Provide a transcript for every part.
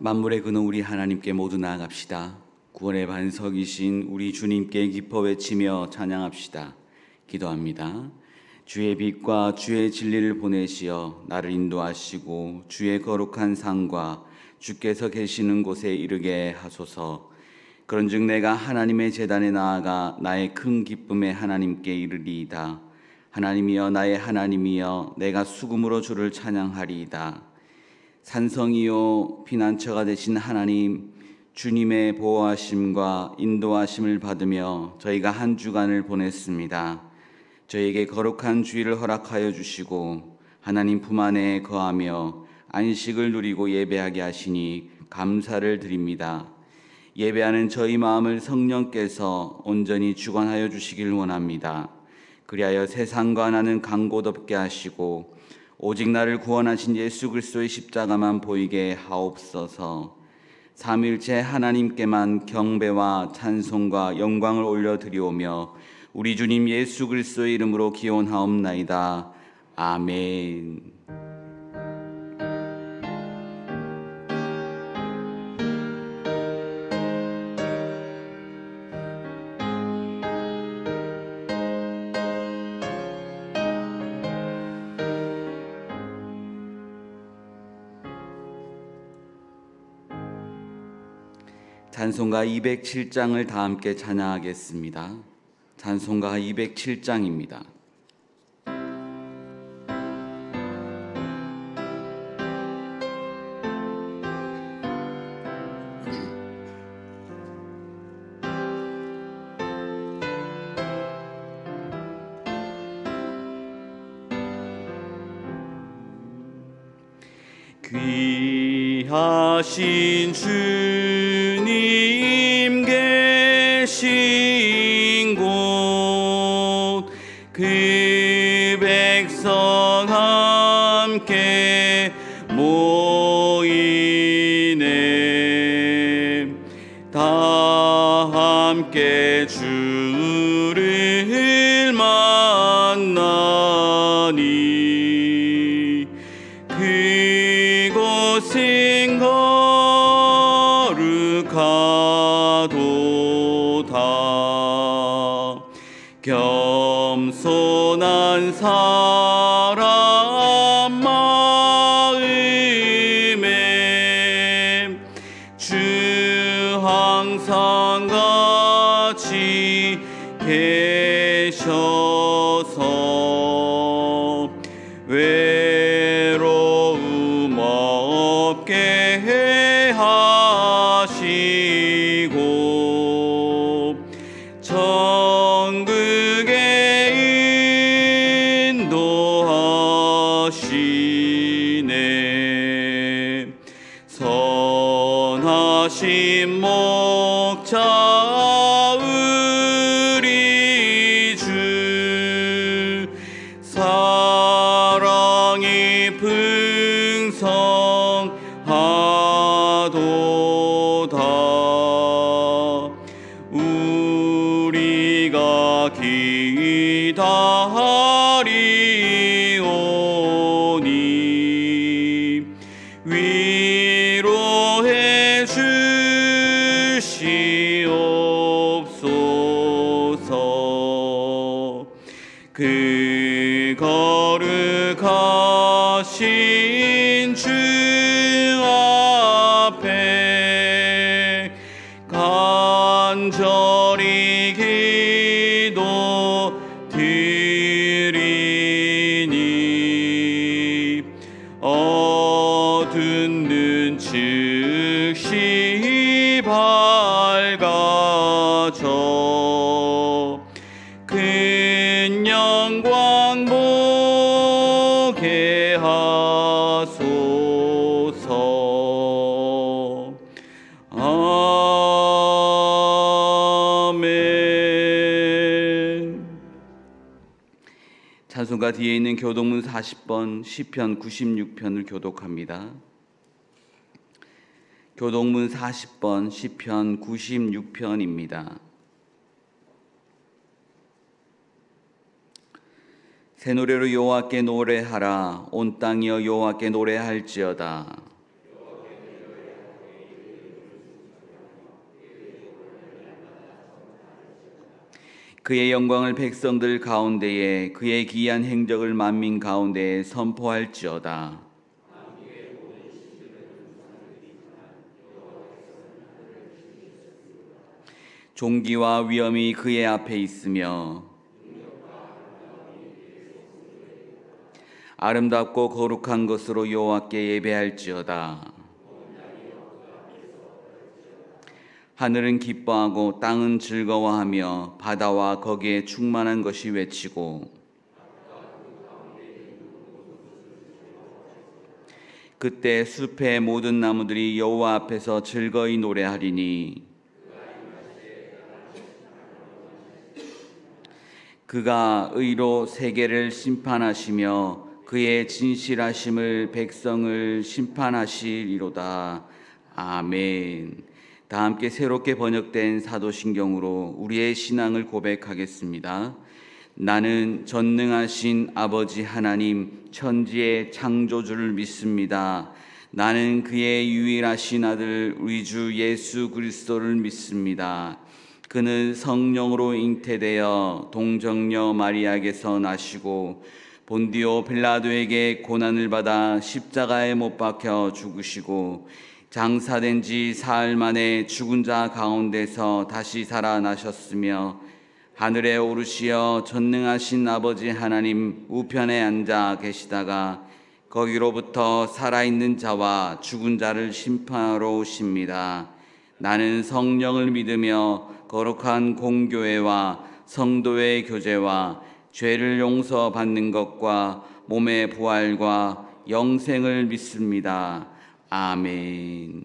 만물의 근원 우리 하나님께 모두 나아갑시다. 구원의 반석이신 우리 주님께 기뻐 외치며 찬양합시다. 기도합니다. 주의 빛과 주의 진리를 보내시어 나를 인도하시고 주의 거룩한 상과 주께서 계시는 곳에 이르게 하소서. 그런즉 내가 하나님의 제단에 나아가 나의 큰 기쁨에 하나님께 이르리이다. 하나님이여 나의 하나님이여 내가 수금으로 주를 찬양하리이다. 산성이요 피난처가 되신 하나님, 주님의 보호하심과 인도하심을 받으며 저희가 한 주간을 보냈습니다. 저에게 거룩한 주일을 허락하여 주시고 하나님 품 안에 거하며 안식을 누리고 예배하게 하시니 감사를 드립니다. 예배하는 저희 마음을 성령께서 온전히 주관하여 주시길 원합니다. 그리하여 세상과 나는 강곳 없게 하시고 오직 나를 구원하신 예수 그리스도의 십자가만 보이게 하옵소서. 삼위일체 하나님께만 경배와 찬송과 영광을 올려드리오며 우리 주님 예수 그리스도의 이름으로 기원하옵나이다. 아멘. 찬송가 207장을 다 함께 찬양하겠습니다. 찬송가 207장입니다. 귀하신 주님 계신 곳 그 백성 함께 모이네. 다 함께 주를 만나니 그곳은 거룩하도다. 겸손한 사람 마음에 주 항상 같이 계셔서 외로움 없게 하시고 천국에 인도하시네. 선하신 목자 우리 주 사랑이 풍성하도다. 우리가 기다리오니 위로해 주시옵소서. 그 거룩하신 주 앞에 간절히 기도 드리니 어두운 눈 즉시 밝아져 큰 영광 보게 하소서. 아멘. 찬송가 뒤에 있는 교독문 40번 시편 96편을 교독합니다. 교독문 40번 시편 96편입니다. 새 노래로 여호와께 노래하라. 온 땅이여 여호와께 노래할지어다. 그의 영광을 백성들 가운데에 그의 기이한 행적을 만민 가운데에 선포할지어다. 존귀와 위엄이 그의 앞에 있으며 아름답고 거룩한 것으로 여호와께 예배할지어다. 하늘은 기뻐하고 땅은 즐거워하며 바다와 거기에 충만한 것이 외치고 그때 숲의 모든 나무들이 여호와 앞에서 즐거이 노래하리니 그가 의로 세계를 심판하시며 그의 진실하심을 백성을 심판하시리로다. 아멘. 다 함께 새롭게 번역된 사도신경으로 우리의 신앙을 고백하겠습니다. 나는 전능하신 아버지 하나님 천지의 창조주를 믿습니다. 나는 그의 유일하신 아들 우리 주 예수 그리스도를 믿습니다. 그는 성령으로 잉태되어 동정녀 마리아에게서 나시고 본디오 빌라도에게 고난을 받아 십자가에 못 박혀 죽으시고 장사된 지 사흘 만에 죽은 자 가운데서 다시 살아나셨으며 하늘에 오르시어 전능하신 아버지 하나님 우편에 앉아 계시다가 거기로부터 살아있는 자와 죽은 자를 심판하러 오십니다. 나는 성령을 믿으며 거룩한 공교회와 성도의 교제와 죄를 용서받는 것과 몸의 부활과 영생을 믿습니다. 아멘.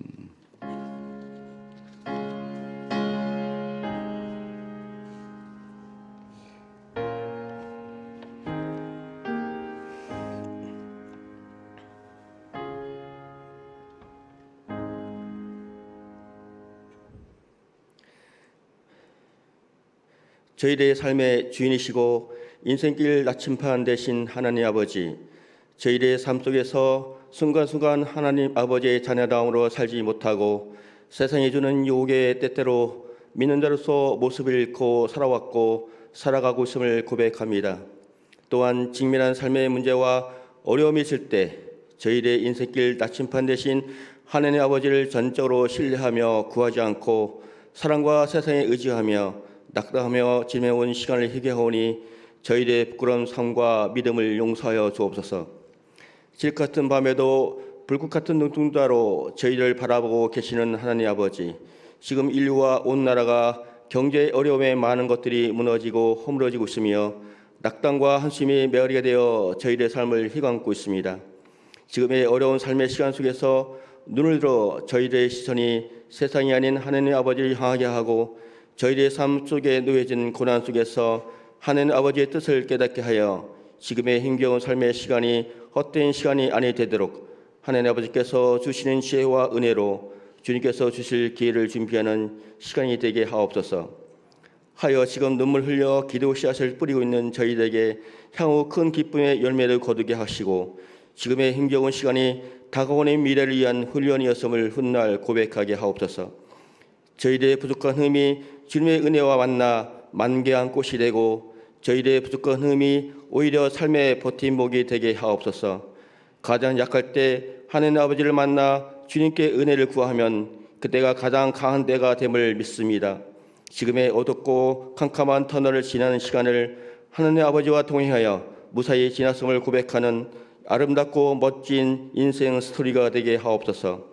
저희들의 삶의 주인이시고 인생길 나침판 되신 하나님 아버지, 저희들의 삶 속에서 순간순간 하나님 아버지의 자녀다움으로 살지 못하고 세상이 주는 유혹에 때때로 믿는 자로서 모습을 잃고 살아왔고 살아가고 있음을 고백합니다. 또한 직면한 삶의 문제와 어려움이 있을 때 저희들의 인생길 나침판 되신 하나님 아버지를 전적으로 신뢰하며 구하지 않고 사랑과 세상에 의지하며 낙담하며 지내온 시간을 회개하오니 저희들의 부끄러운 삶과 믿음을 용서하여 주옵소서. 질 같은 밤에도 불꽃 같은 눈동자로 저희를 바라보고 계시는 하나님 아버지, 지금 인류와 온 나라가 경제 어려움에 많은 것들이 무너지고 허물어지고 있으며 낙담과 한숨이 메아리가 되어 저희들의 삶을 휘감고 있습니다. 지금의 어려운 삶의 시간 속에서 눈을 들어 저희들의 시선이 세상이 아닌 하나님 아버지를 향하게 하고 저희들의 삶 속에 놓여진 고난 속에서 하나님 아버지의 뜻을 깨닫게 하여 지금의 힘겨운 삶의 시간이 헛된 시간이 아니 되도록 하나님 아버지께서 주시는 지혜와 은혜로 주님께서 주실 기회를 준비하는 시간이 되게 하옵소서. 하여 지금 눈물 흘려 기도 씨앗을 뿌리고 있는 저희들에게 향후 큰 기쁨의 열매를 거두게 하시고 지금의 힘겨운 시간이 다가오는 미래를 위한 훈련이었음을 훗날 고백하게 하옵소서. 저희들의 부족한 흠이 주님의 은혜와 만나 만개한 꽃이 되고 저희들의 부족한 흠이 오히려 삶의 버팀목이 되게 하옵소서. 가장 약할 때 하나님 아버지를 만나 주님께 은혜를 구하면 그때가 가장 강한 때가 됨을 믿습니다. 지금의 어둡고 캄캄한 터널을 지나는 시간을 하나님 아버지와 동행하여 무사히 지났음을 고백하는 아름답고 멋진 인생 스토리가 되게 하옵소서.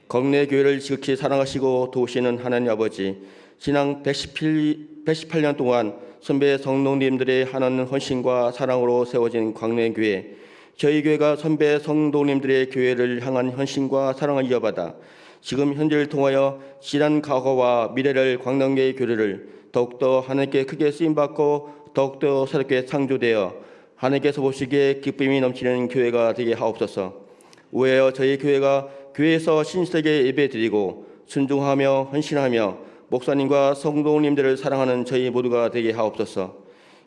국내 교회를 지극히 사랑하시고 도우시는 하나님 아버지, 지난 118년 동안 선배 성도님들의 하나님 헌신과 사랑으로 세워진 광래교회, 저희 교회가 선배 성도님들의 교회를 향한 헌신과 사랑을 이어받아 지금 현재를 통하여 지난 과거와 미래를 광명교회 교회를 더욱더 하나님께 크게 쓰임받고 더욱더 새롭게 창조되어 하나님께서 보시기에 기쁨이 넘치는 교회가 되게 하옵소서. 우회하여 저희 교회가 교회에서 신실하게 예배드리고 순종하며 헌신하며 목사님과 성도님들을 사랑하는 저희 모두가 되게 하옵소서.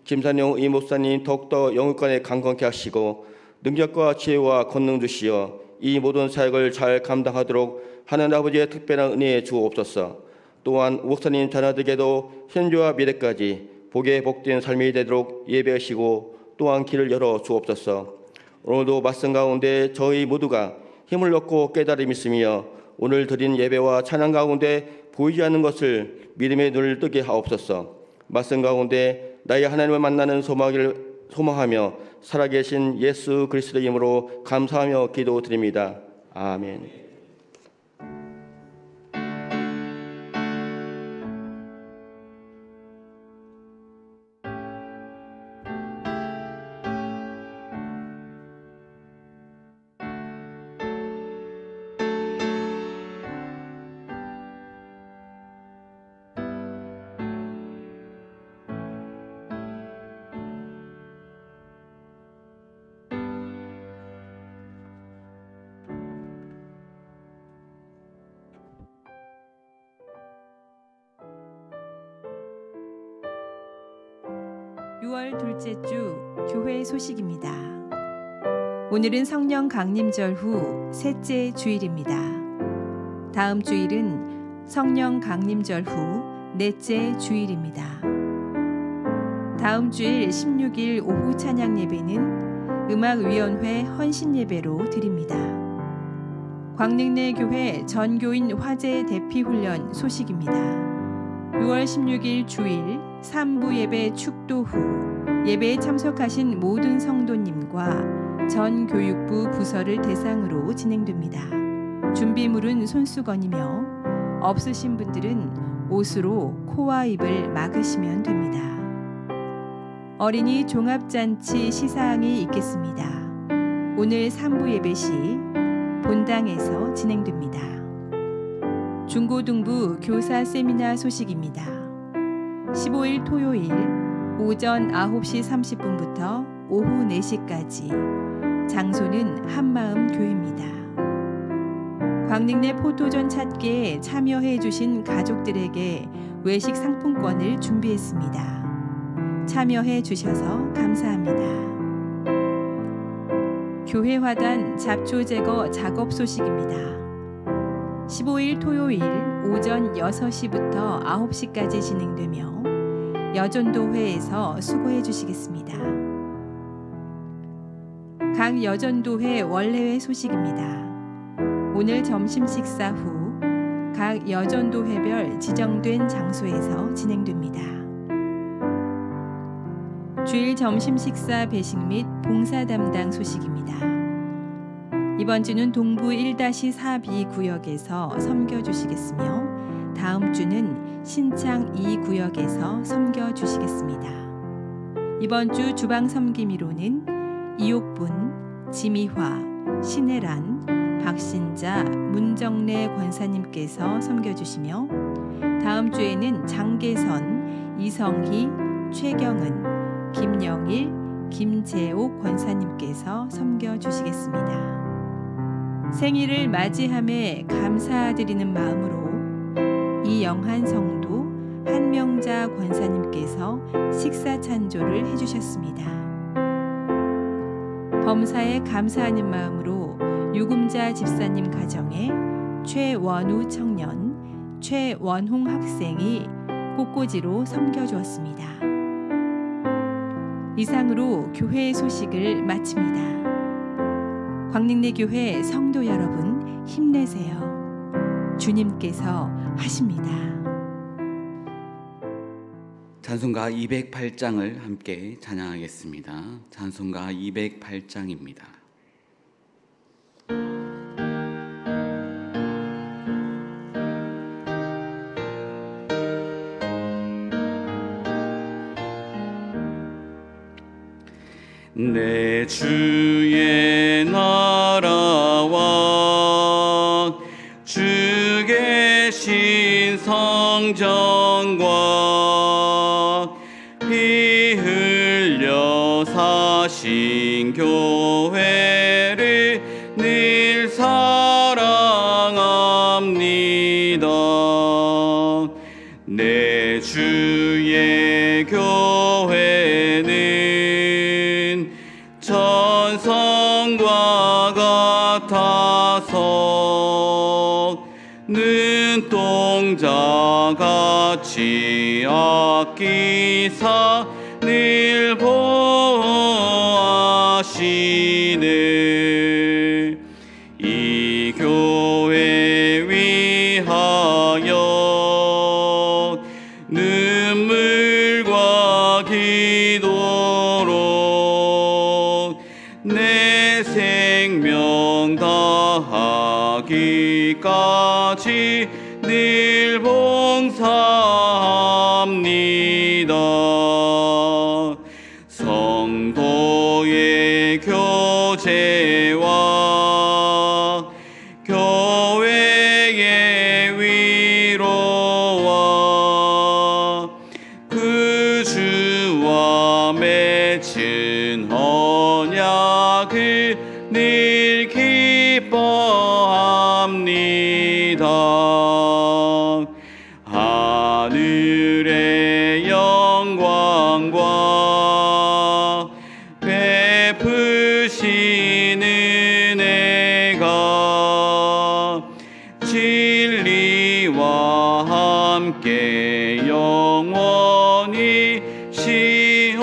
김산용 이 목사님 더욱더 영육간에 강건케 하시고 능력과 지혜와 권능 주시어 이 모든 사역을 잘 감당하도록 하나님 아버지의 특별한 은혜에 주옵소서. 또한 목사님 자녀들에게도 현재와 미래까지 복에 복된 삶이 되도록 예배하시고 또한 길을 열어 주옵소서. 오늘도 말씀 가운데 저희 모두가 힘을 얻고 깨달음이 있으며 오늘 드린 예배와 찬양 가운데 보이지 않는 것을 믿음의 눈을 뜨게 하옵소서. 말씀 가운데 나의 하나님을 만나는 소망을 소망하며 살아계신 예수 그리스도의 이름으로 감사하며 기도드립니다. 아멘. (6월) 둘째 주 교회 소식입니다. 오늘은 성령 강림절 후 셋째 주일입니다. 다음 주일은 성령 강림절 후 넷째 주일입니다. 다음 주일 16일 오후 찬양 예배는 음악위원회 헌신 예배로 드립니다. 광릉내 교회 전교인 화재 대피 훈련 소식입니다. 6월 16일 주일 3부 예배 축도 후 예배에 참석하신 모든 성도님과 전 교육부 부서를 대상으로 진행됩니다. 준비물은 손수건이며 없으신 분들은 옷으로 코와 입을 막으시면 됩니다. 어린이 종합잔치 시사항이 있겠습니다. 오늘 3부 예배 시 본당에서 진행됩니다. 중고등부 교사 세미나 소식입니다. 15일 토요일 오전 9시 30분부터 오후 4시까지 장소는 한마음 교회입니다. 광릉내 포토존 찾기에 참여해 주신 가족들에게 외식 상품권을 준비했습니다. 참여해 주셔서 감사합니다. 교회 화단 잡초 제거 작업 소식입니다. 15일 토요일 오전 6시부터 9시까지 진행되며 여전도회에서 수고해 주시겠습니다. 각 여전도회 원래회 소식입니다. 오늘 점심 식사 후 각 여전도회별 지정된 장소에서 진행됩니다. 주일 점심 식사 배식 및 봉사 담당 소식입니다. 이번 주는 동부 1-4B 구역에서 섬겨주시겠으며 다음 주는 신창 2구역에서 섬겨주시겠습니다. 이번 주 주방 섬김이로는 이옥분, 지미화, 신혜란, 박신자, 문정래 권사님께서 섬겨주시며 다음 주에는 장계선, 이성희, 최경은, 김영일, 김재옥 권사님께서 섬겨주시겠습니다. 생일을 맞이함에 감사드리는 마음으로 이영한 성도, 한명자 권사님께서 식사 찬조를 해주셨습니다. 범사에 감사하는 마음으로 유금자 집사님 가정에 최원우 청년, 최원홍 학생이 꽃꽂이로 섬겨주었습니다. 이상으로 교회 소식을 마칩니다. 광릉내 교회 성도 여러분 힘내세요. 주님께서 하십니다. 찬송가 208장을 함께 찬양하겠습니다. 찬송가 208장입니다. 내 주의 나라와 주 계신 성전과 피 흘려 사신 교회를 늘 사랑합니다. 내 주의 교회는 천성과 같아서 눈동자같이 아끼사 늘 보호하시네. 이 교회 위하여 눈물과 기도로 내 생명 다하기까지 늘 봉사합니다. 성도의 교제와 교회의 위로와 그 주와 맺은 언약을 늘 기뻐합니다. 하늘의 영광과 베푸신 은혜가 진리와 함께 영원히 시온에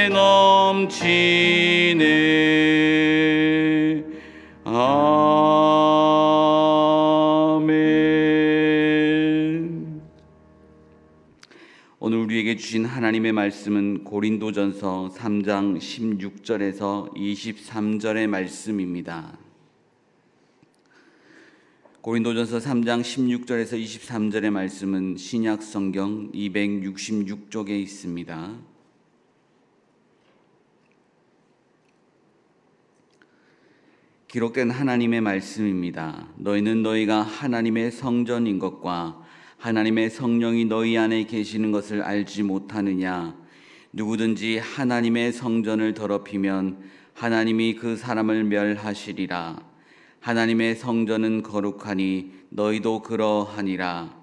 넘치네. 아멘. 오늘 우리에게 주신 하나님의 말씀은 고린도전서 3장 16절에서 23절의 말씀입니다. 고린도전서 3장 16절에서 23절의 말씀은 신약 성경 266쪽에 있습니다. 기록된 하나님의 말씀입니다. 너희는 너희가 하나님의 성전인 것과 하나님의 성령이 너희 안에 계시는 것을 알지 못하느냐? 누구든지 하나님의 성전을 더럽히면 하나님이 그 사람을 멸하시리라. 하나님의 성전은 거룩하니 너희도 그러하니라.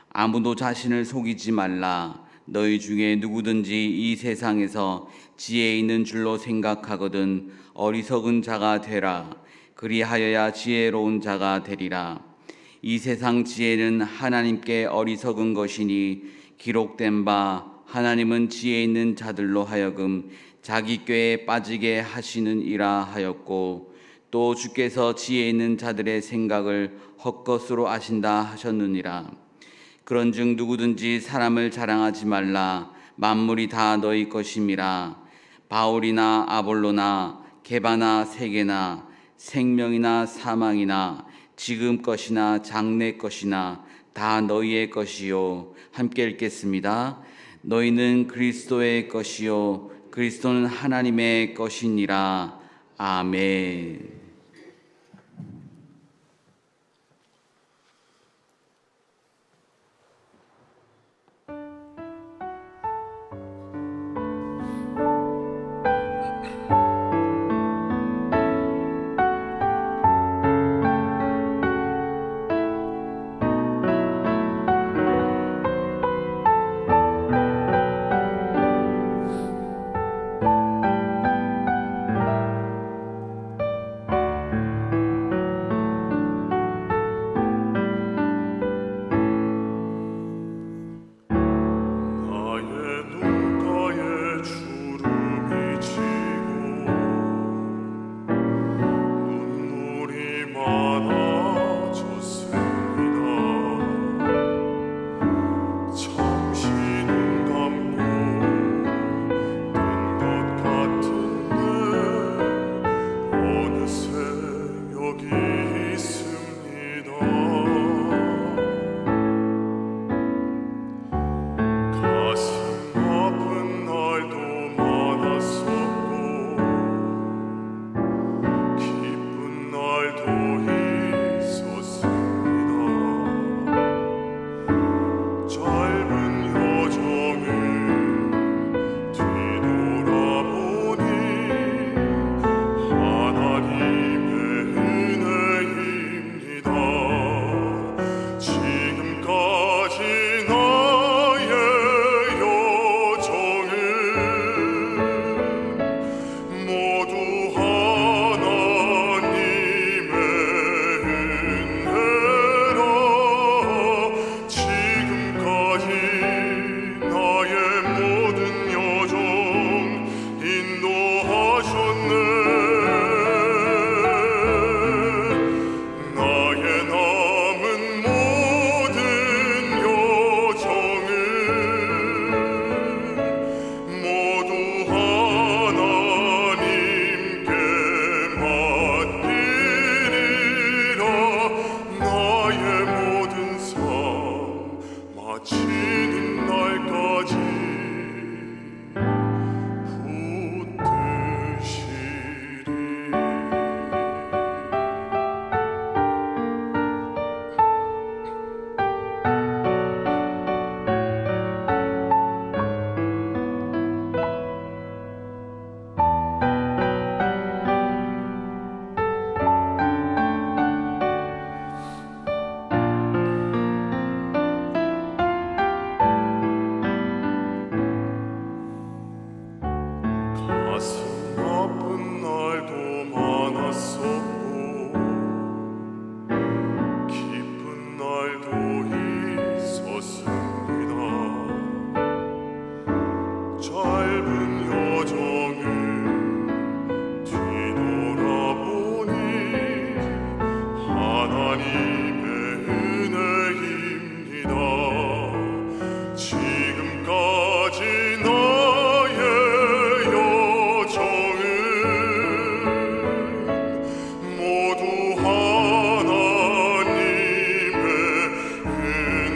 아무도 자신을 속이지 말라. 너희 중에 누구든지 이 세상에서 지혜 있는 줄로 생각하거든 어리석은 자가 되라. 그리하여야 지혜로운 자가 되리라. 이 세상 지혜는 하나님께 어리석은 것이니 기록된 바 하나님은 지혜 있는 자들로 하여금 자기 꾀에 빠지게 하시는 이라 하였고, 또 주께서 지혜 있는 자들의 생각을 헛것으로 아신다 하셨느니라. 그런즉 누구든지 사람을 자랑하지 말라. 만물이 다 너희 것임이라. 바울이나 아볼로나 게바나 세게나 생명이나 사망이나 지금 것이나 장래 것이나 다 너희의 것이요. 함께 읽겠습니다. 너희는 그리스도의 것이요 그리스도는 하나님의 것이니라. 아멘. 짧은 여정을 뒤돌아보니 하나님의 은혜입니다. 지금까지 나의 여정은 모두 하나님의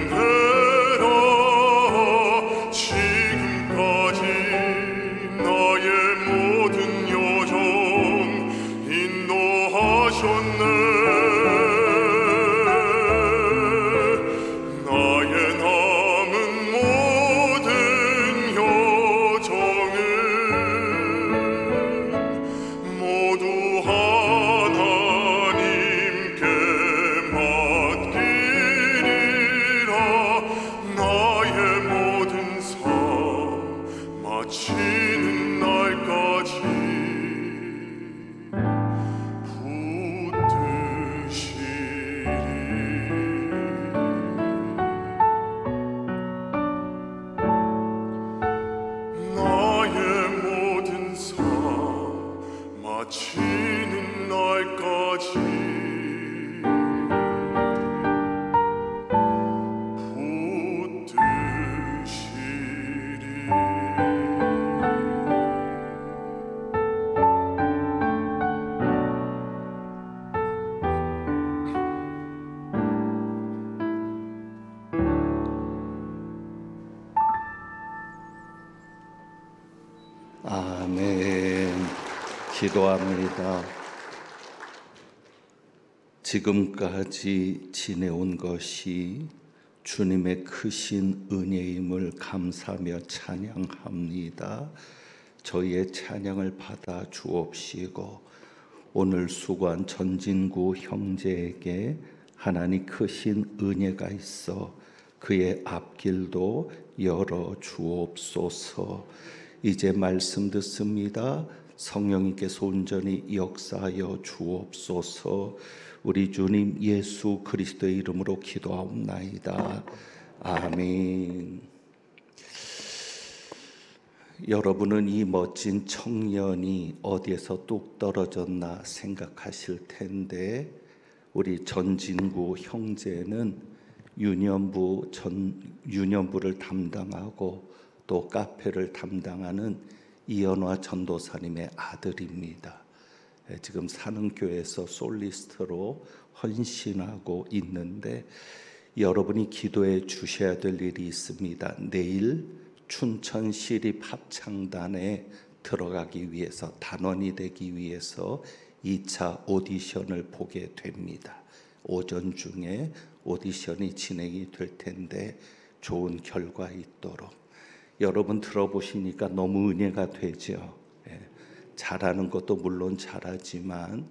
은혜라. 지금까지 나의 모든 여정 인도하셨네. 나의 남은 모든 여정은 모두 하나님께 맡기리라. 나의 모든 삶 마치는 날까지 붙드시리. 나의 모든 삶 마치는 날까지 붙드시리. 아멘. 기도합니다. 지금까지 지내온 것이 주님의 크신 은혜임을 감사하며 찬양합니다. 저희의 찬양을 받아 주옵시고 오늘 수고한 전진구 형제에게 하나님 크신 은혜가 있어 그의 앞길도 열어 주옵소서. 이제 말씀 듣습니다. 성령님께서 온전히 역사하여 주옵소서. 우리 주님 예수 그리스도의 이름으로 기도하옵나이다. 아멘. 여러분은 이 멋진 청년이 어디에서 뚝 떨어졌나 생각하실 텐데 우리 전진구 형제는 유년부를 담당하고 또 카페를 담당하는 이연화 전도사님의 아들입니다. 지금 사는 교회에서 솔리스트로 헌신하고 있는데 여러분이 기도해 주셔야 될 일이 있습니다. 내일 춘천 시립 합창단에 들어가기 위해서 단원이 되기 위해서 2차 오디션을 보게 됩니다. 오전 중에 오디션이 진행이 될 텐데 좋은 결과 있도록 여러분 들어보시니까 너무 은혜가 되죠. 잘하는 것도 물론 잘하지만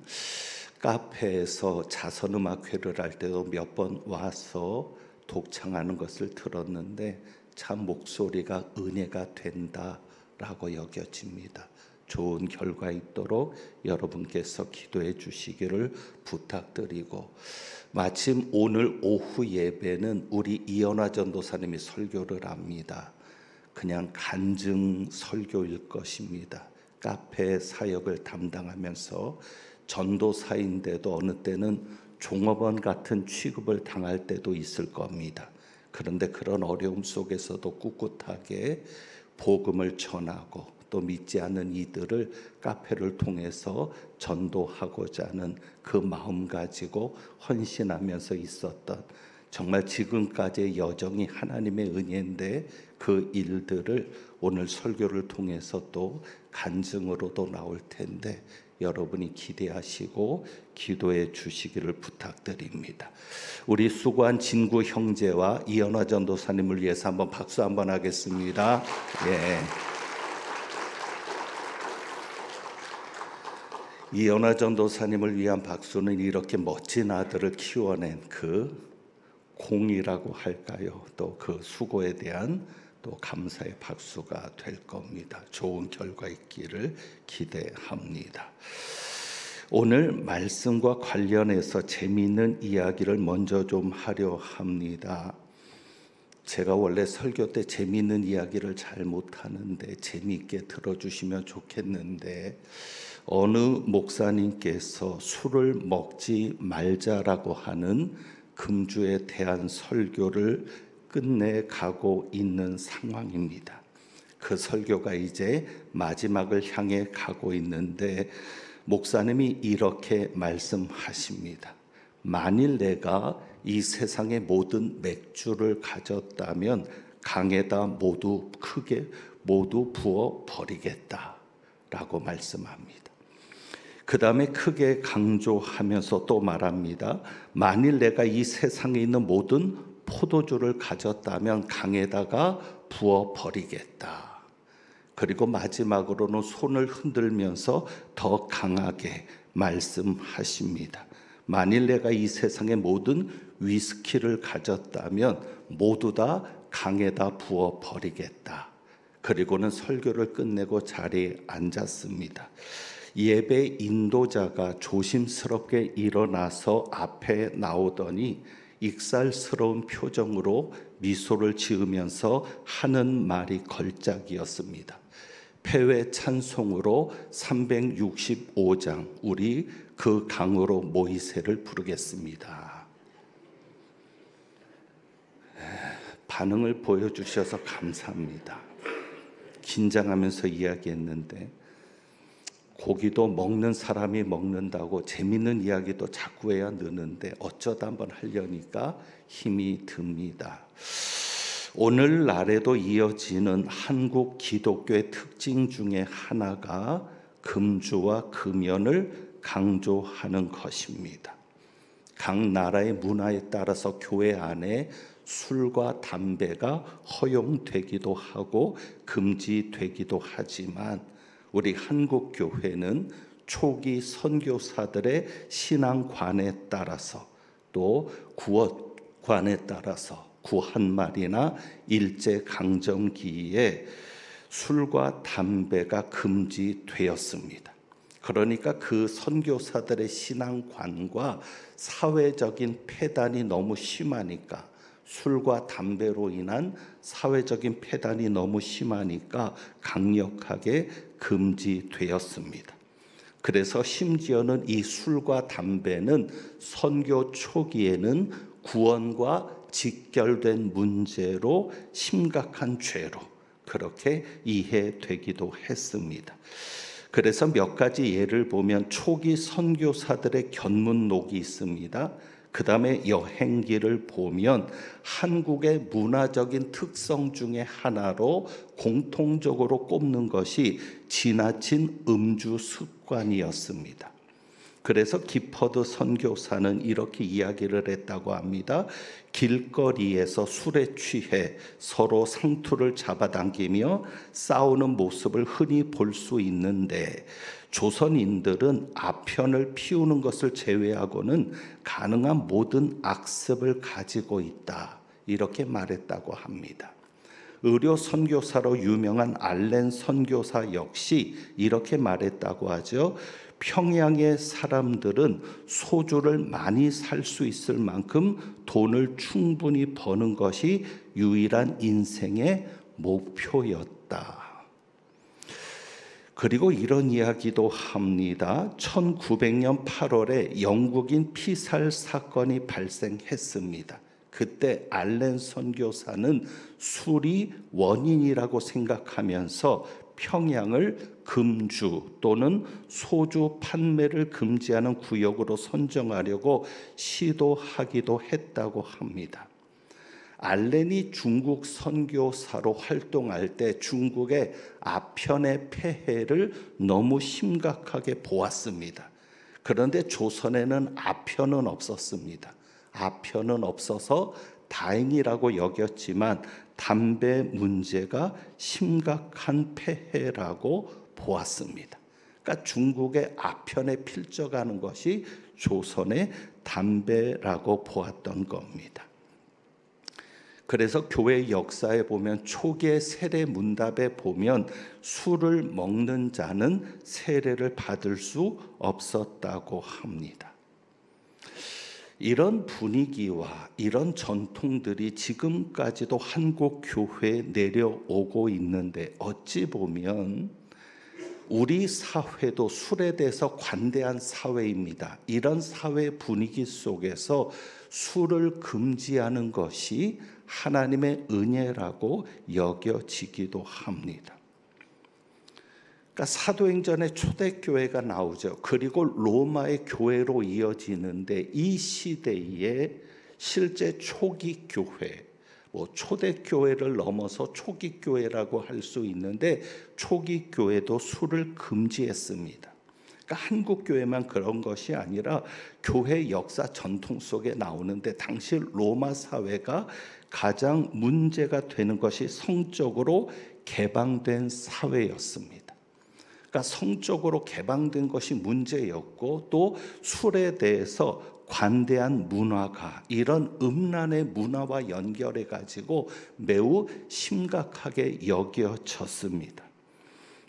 카페에서 자선음악회를 할 때도 몇 번 와서 독창하는 것을 들었는데 참 목소리가 은혜가 된다라고 여겨집니다. 좋은 결과 있도록 여러분께서 기도해 주시기를 부탁드리고 마침 오늘 오후 예배는 우리 이연화 전도사님이 설교를 합니다. 그냥 간증 설교일 것입니다. 카페 사역을 담당하면서 전도사인데도 어느 때는 종업원 같은 취급을 당할 때도 있을 겁니다. 그런데 그런 어려움 속에서도 꿋꿋하게 복음을 전하고 또 믿지 않는 이들을 카페를 통해서 전도하고자 하는 그 마음 가지고 헌신하면서 있었던 정말 지금까지의 여정이 하나님의 은혜인데 그 일들을 오늘 설교를 통해서 또 간증으로도 나올 텐데 여러분이 기대하시고 기도해 주시기를 부탁드립니다. 우리 수고한 진구 형제와 이연화 전도사님을 위해서 한번 박수 한번 하겠습니다. 예. 이연화 전도사님을 위한 박수는 이렇게 멋진 아들을 키워낸 그 공이라고 할까요? 또 그 수고에 대한 또 감사의 박수가 될 겁니다. 좋은 결과 있기를 기대합니다. 오늘 말씀과 관련해서 재미있는 이야기를 먼저 좀 하려 합니다. 제가 원래 설교 때 재미있는 이야기를 잘 못하는데 재미있게 들어주시면 좋겠는데, 어느 목사님께서 술을 먹지 말자라고 하는 금주에 대한 설교를 끝내 가고 있는 상황입니다. 그 설교가 이제 마지막을 향해 가고 있는데, 목사님이 이렇게 말씀하십니다. 만일 내가 이 세상의 모든 맥주를 가졌다면 강에다 모두 부어 버리겠다라고 말씀합니다. 그 다음에 크게 강조하면서 또 말합니다. 만일 내가 이 세상에 있는 모든 포도주를 가졌다면 강에다가 부어 버리겠다. 그리고 마지막으로는 손을 흔들면서 더 강하게 말씀하십니다. 만일 내가 이 세상의 모든 위스키를 가졌다면 모두 다 강에다 부어 버리겠다. 그리고는 설교를 끝내고 자리에 앉았습니다. 예배 인도자가 조심스럽게 일어나서 앞에 나오더니 익살스러운 표정으로 미소를 지으면서 하는 말이 걸작이었습니다. 패회 찬송으로 365장 우리 그 강으로 모이세를 부르겠습니다. 반응을 보여주셔서 감사합니다. 긴장하면서 이야기했는데 고기도 먹는 사람이 먹는다고 재밌는 이야기도 자꾸 해야 느는데 어쩌다 한번 하려니까 힘이 듭니다. 오늘날에도 이어지는 한국 기독교의 특징 중에 하나가 금주와 금연을 강조하는 것입니다. 각 나라의 문화에 따라서 교회 안에 술과 담배가 허용되기도 하고 금지되기도 하지만 우리 한국 교회는 초기 선교사들의 신앙관에 따라서 또 구원관에 따라서 구한말이나 일제강점기에 술과 담배가 금지되었습니다. 그러니까 그 선교사들의 신앙관과 사회적인 폐단이 너무 심하니까, 술과 담배로 인한 사회적인 폐단이 너무 심하니까 강력하게 금지되었습니다. 그래서 심지어는 이 술과 담배는 선교 초기에는 구원과 직결된 문제로 심각한 죄로 그렇게 이해되기도 했습니다. 그래서 몇 가지 예를 보면 초기 선교사들의 견문록이 있습니다. 그 다음에 여행기를 보면 한국의 문화적인 특성 중에 하나로 공통적으로 꼽는 것이 지나친 음주 습관이었습니다. 그래서 기퍼드 선교사는 이렇게 이야기를 했다고 합니다. 길거리에서 술에 취해 서로 상투를 잡아당기며 싸우는 모습을 흔히 볼 수 있는데 조선인들은 아편을 피우는 것을 제외하고는 가능한 모든 악습을 가지고 있다. 이렇게 말했다고 합니다. 의료 선교사로 유명한 알렌 선교사 역시 이렇게 말했다고 하죠. 평양의 사람들은 소주를 많이 살 수 있을 만큼 돈을 충분히 버는 것이 유일한 인생의 목표였다. 그리고 이런 이야기도 합니다. 1900년 8월에 영국인 피살 사건이 발생했습니다. 그때 알렌 선교사는 술이 원인이라고 생각하면서 평양을 금주 또는 소주 판매를 금지하는 구역으로 선정하려고 시도하기도 했다고 합니다. 알렌이 중국 선교사로 활동할 때 중국의 아편의 폐해를 너무 심각하게 보았습니다. 그런데 조선에는 아편은 없었습니다. 아편은 없어서 다행이라고 여겼지만 담배 문제가 심각한 폐해라고 보았습니다. 그러니까 중국의 아편에 필적하는 것이 조선의 담배라고 보았던 겁니다. 그래서 교회 역사에 보면 초기의 세례 문답에 보면 술을 먹는 자는 세례를 받을 수 없었다고 합니다. 이런 분위기와 이런 전통들이 지금까지도 한국 교회에 내려오고 있는데, 어찌 보면 우리 사회도 술에 대해서 관대한 사회입니다. 이런 사회 분위기 속에서 술을 금지하는 것이 하나님의 은혜라고 여겨지기도 합니다. 그러니까 사도행전에 초대교회가 나오죠. 그리고 로마의 교회로 이어지는데, 이 시대에 실제 초기 교회, 초대교회를 넘어서 초기 교회라고 할 수 있는데, 초기 교회도 술을 금지했습니다. 그러니까 한국 교회만 그런 것이 아니라 교회 역사 전통 속에 나오는데, 당시 로마 사회가 가장 문제가 되는 것이 성적으로 개방된 사회였습니다. 그러니까 성적으로 개방된 것이 문제였고, 또 술에 대해서 관대한 문화가 이런 음란의 문화와 연결해 가지고 매우 심각하게 여겨졌습니다.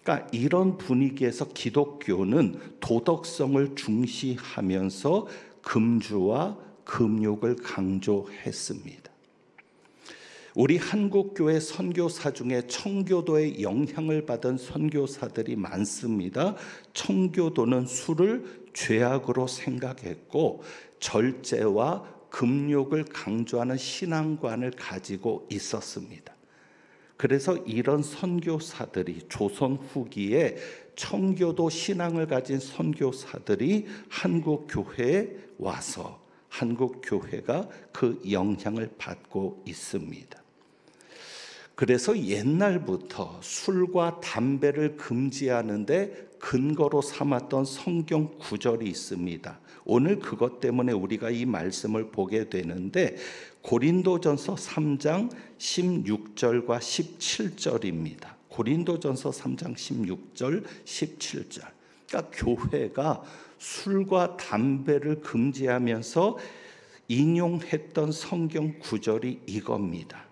그러니까 이런 분위기에서 기독교는 도덕성을 중시하면서 금주와 금욕을 강조했습니다. 우리 한국교회 선교사 중에 청교도의 영향을 받은 선교사들이 많습니다. 청교도는 술을 죄악으로 생각했고, 절제와 금욕을 강조하는 신앙관을 가지고 있었습니다. 그래서 이런 선교사들이 조선 후기에 청교도 신앙을 가진 선교사들이 한국 교회에 와서 한국 교회가 그 영향을 받고 있습니다. 그래서 옛날부터 술과 담배를 금지하는데 근거로 삼았던 성경 구절이 있습니다. 오늘 그것 때문에 우리가 이 말씀을 보게 되는데, 고린도전서 3장 16절과 17절입니다. 고린도전서 3장 16절, 17절. 그러니까 교회가 술과 담배를 금지하면서 인용했던 성경 구절이 이겁니다.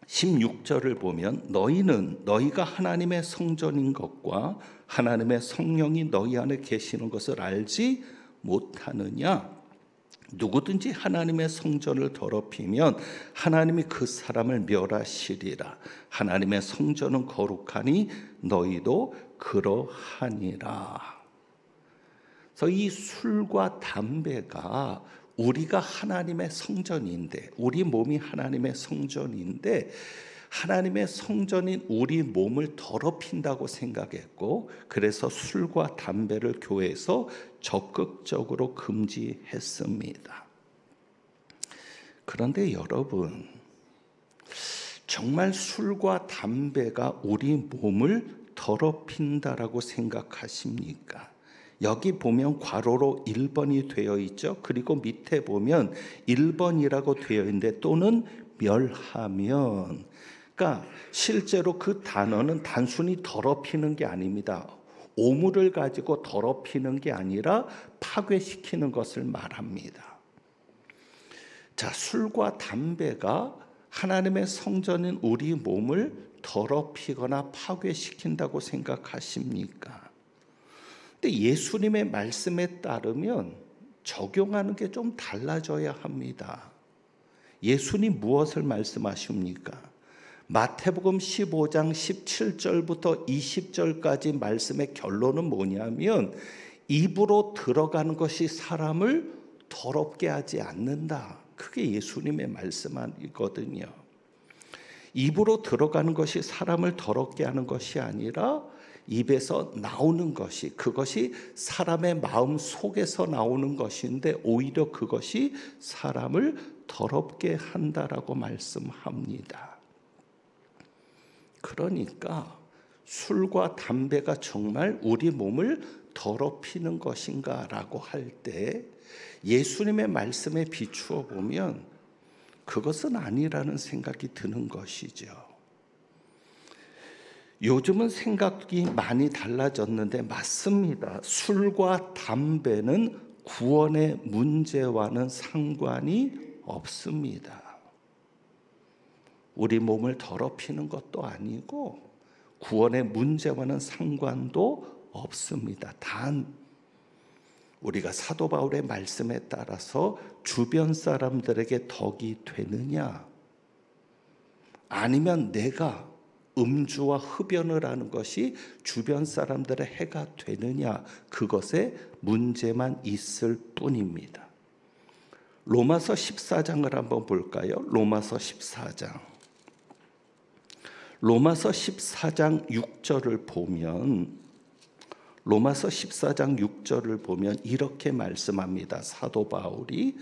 16절을 보면, 너희가 하나님의 성전인 것과 하나님의 성령이 너희 안에 계시는 것을 알지 못하느냐? 누구든지 하나님의 성전을 더럽히면 하나님이 그 사람을 멸하시리라. 하나님의 성전은 거룩하니 너희도 그러하니라. 그래서 이 술과 담배가 우리가 하나님의 성전인데, 우리 몸이 하나님의 성전인데, 하나님의 성전인 우리 몸을 더럽힌다고 생각했고, 그래서 술과 담배를 교회에서 적극적으로 금지했습니다. 그런데 여러분, 정말 술과 담배가 우리 몸을 더럽힌다라고 생각하십니까? 여기 보면 괄호로 1번이 되어 있죠. 그리고 밑에 보면 1번이라고 되어 있는데, 또는 멸하면, 그러니까 실제로 그 단어는 단순히 더럽히는 게 아닙니다. 오물을 가지고 더럽히는 게 아니라 파괴시키는 것을 말합니다. 자, 술과 담배가 하나님의 성전인 우리 몸을 더럽히거나 파괴시킨다고 생각하십니까? 근데 예수님의 말씀에 따르면 적용하는 게 좀 달라져야 합니다. 예수님 무엇을 말씀하십니까? 마태복음 15장 17절부터 20절까지 말씀의 결론은 뭐냐면, 입으로 들어가는 것이 사람을 더럽게 하지 않는다. 그게 예수님의 말씀이거든요. 입으로 들어가는 것이 사람을 더럽게 하는 것이 아니라 입에서 나오는 것이, 그것이 사람의 마음 속에서 나오는 것인데, 오히려 그것이 사람을 더럽게 한다라고 말씀합니다. 그러니까 술과 담배가 정말 우리 몸을 더럽히는 것인가라고 할 때, 예수님의 말씀에 비추어 보면 그것은 아니라는 생각이 드는 것이죠. 요즘은 생각이 많이 달라졌는데 맞습니다. 술과 담배는 구원의 문제와는 상관이 없습니다. 우리 몸을 더럽히는 것도 아니고 구원의 문제와는 상관도 없습니다. 단 우리가 사도 바울의 말씀에 따라서 주변 사람들에게 덕이 되느냐, 아니면 내가 음주와 흡연을 하는 것이 주변 사람들의 해가 되느냐, 그것에 문제만 있을 뿐입니다. 로마서 14장을 한번 볼까요? 로마서 14장. 로마서 14장 6절을 보면, 로마서 14장 6절을 보면 이렇게 말씀합니다. 사도 바울이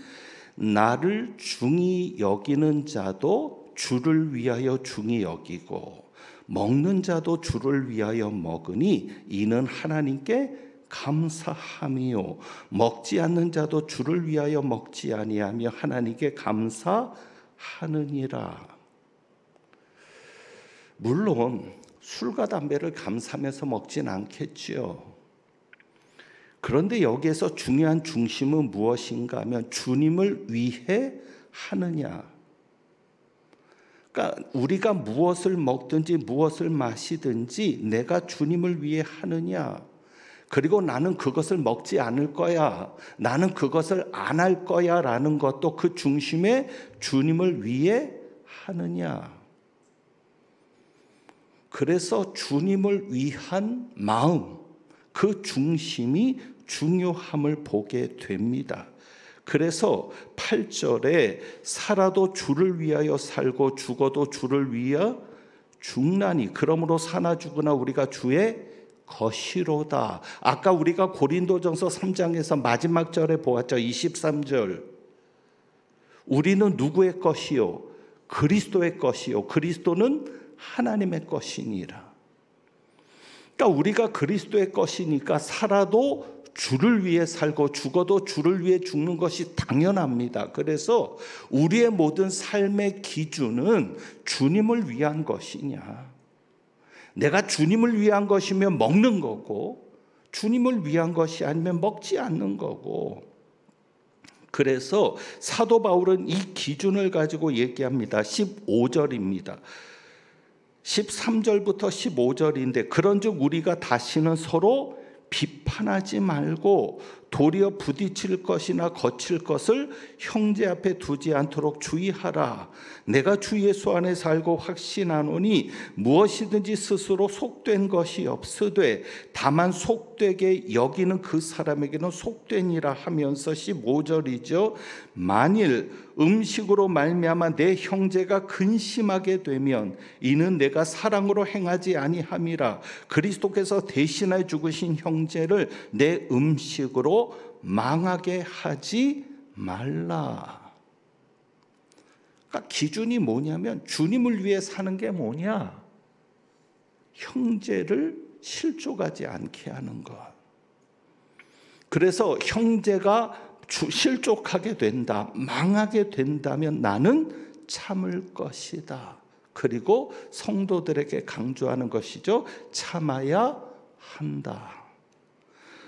나를 중히 여기는 자도 주를 위하여 중히 여기고 먹는 자도 주를 위하여 먹으니 이는 하나님께 감사함이요 먹지 않는 자도 주를 위하여 먹지 아니하며 하나님께 감사하느니라. 물론 술과 담배를 감사하면서 먹진 않겠지요. 그런데 여기에서 중요한 중심은 무엇인가 하면 주님을 위해 하느냐. 그러니까 우리가 무엇을 먹든지 무엇을 마시든지 내가 주님을 위해 하느냐, 그리고 나는 그것을 먹지 않을 거야, 나는 그것을 안 할 거야 라는 것도 그 중심에 주님을 위해 하느냐. 그래서 주님을 위한 마음, 그 중심이 중요함을 보게 됩니다. 그래서 8절에 살아도 주를 위하여 살고 죽어도 주를 위하여 죽나니 그러므로 사나 죽으나 우리가 주의 것이로다. 아까 우리가 고린도전서 3장에서 마지막 절에 보았죠. 23절. 우리는 누구의 것이요? 그리스도의 것이요 그리스도는 하나님의 것이니라. 그러니까 우리가 그리스도의 것이니까 살아도 주를 위해 살고 죽어도 주를 위해 죽는 것이 당연합니다. 그래서 우리의 모든 삶의 기준은 주님을 위한 것이냐, 내가 주님을 위한 것이면 먹는 거고 주님을 위한 것이 아니면 먹지 않는 거고. 그래서 사도 바울은 이 기준을 가지고 얘기합니다. 15절입니다. 13절부터 15절인데 그런즉 우리가 다시는 서로 비판하지 말고 도리어 부딪힐 것이나 거칠 것을 형제 앞에 두지 않도록 주의하라. 내가 주 예수 안에 살고 확신하노니 무엇이든지 스스로 속된 것이 없으되 다만 속되게 여기는 그 사람에게는 속되니라 하면서 15절이죠. 만일 음식으로 말미암아 내 형제가 근심하게 되면 이는 내가 사랑으로 행하지 아니함이라. 그리스도께서 대신하여 죽으신 형제를 내 음식으로 망하게 하지 말라. 그러니까 기준이 뭐냐면 주님을 위해 사는 게 뭐냐? 형제를 실족하지 않게 하는 것. 그래서 형제가 실족하게 된다, 망하게 된다면 나는 참을 것이다. 그리고 성도들에게 강조하는 것이죠. 참아야 한다.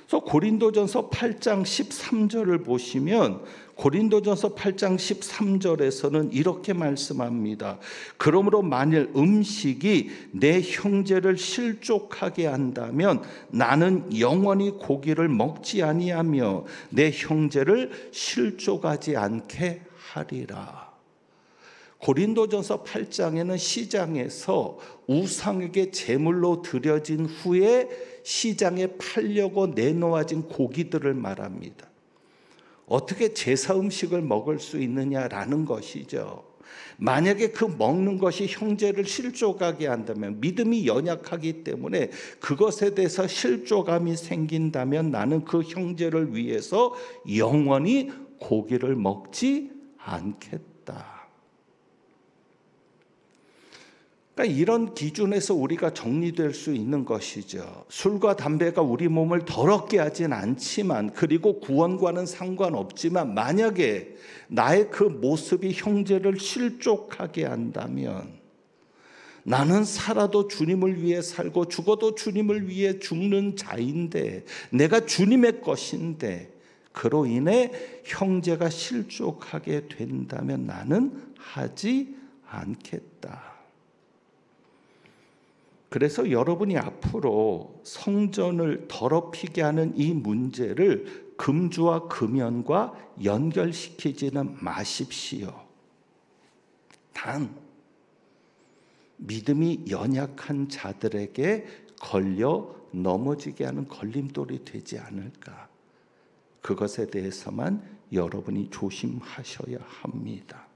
그래서 고린도전서 8장 13절을 보시면 고린도전서 8장 13절에서는 이렇게 말씀합니다. 그러므로 만일 음식이 내 형제를 실족하게 한다면 나는 영원히 고기를 먹지 아니하며 내 형제를 실족하지 않게 하리라. 고린도전서 8장에는 시장에서 우상에게 제물로 드려진 후에 시장에 팔려고 내놓아진 고기들을 말합니다. 어떻게 제사 음식을 먹을 수 있느냐라는 것이죠. 만약에 그 먹는 것이 형제를 실족하게 한다면, 믿음이 연약하기 때문에 그것에 대해서 실족감이 생긴다면 나는 그 형제를 위해서 영원히 고기를 먹지 않겠다. 그러니까 이런 기준에서 우리가 정리될 수 있는 것이죠. 술과 담배가 우리 몸을 더럽게 하진 않지만, 그리고 구원과는 상관없지만 만약에 나의 그 모습이 형제를 실족하게 한다면 나는 살아도 주님을 위해 살고 죽어도 주님을 위해 죽는 자인데, 내가 주님의 것인데 그로 인해 형제가 실족하게 된다면 나는 하지 않겠다. 그래서 여러분이 앞으로 성전을 더럽히게 하는 이 문제를 금주와 금연과 연결시키지는 마십시오. 단 믿음이 연약한 자들에게 걸려 넘어지게 하는 걸림돌이 되지 않을까. 그것에 대해서만 여러분이 조심하셔야 합니다.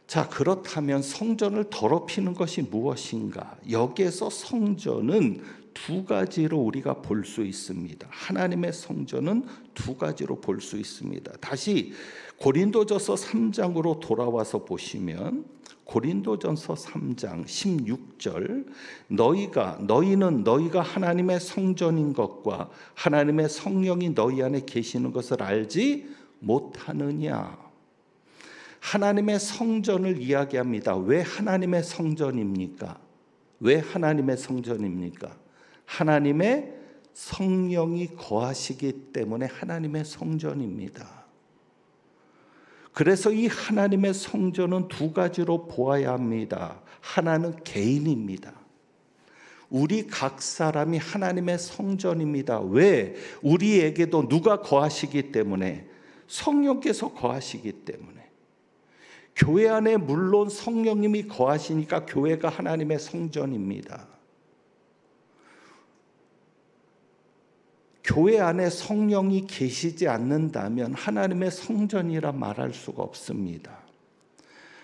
자, 그렇다면 성전을 더럽히는 것이 무엇인가? 여기에서 성전은 두 가지로 우리가 볼 수 있습니다. 하나님의 성전은 두 가지로 볼 수 있습니다. 다시 고린도전서 3장으로 돌아와서 보시면 고린도전서 3장 16절 너희는 너희가 하나님의 성전인 것과 하나님의 성령이 너희 안에 계시는 것을 알지 못하느냐. 하나님의 성전을 이야기합니다. 왜 하나님의 성전입니까? 왜 하나님의 성전입니까? 하나님의 성령이 거하시기 때문에 하나님의 성전입니다. 그래서 이 하나님의 성전은 두 가지로 보아야 합니다. 하나는 개인입니다. 우리 각 사람이 하나님의 성전입니다. 왜? 우리에게도 누가 거하시기 때문에? 성령께서 거하시기 때문에. 교회 안에 물론 성령님이 거하시니까 교회가 하나님의 성전입니다. 교회 안에 성령이 계시지 않는다면 하나님의 성전이라 말할 수가 없습니다.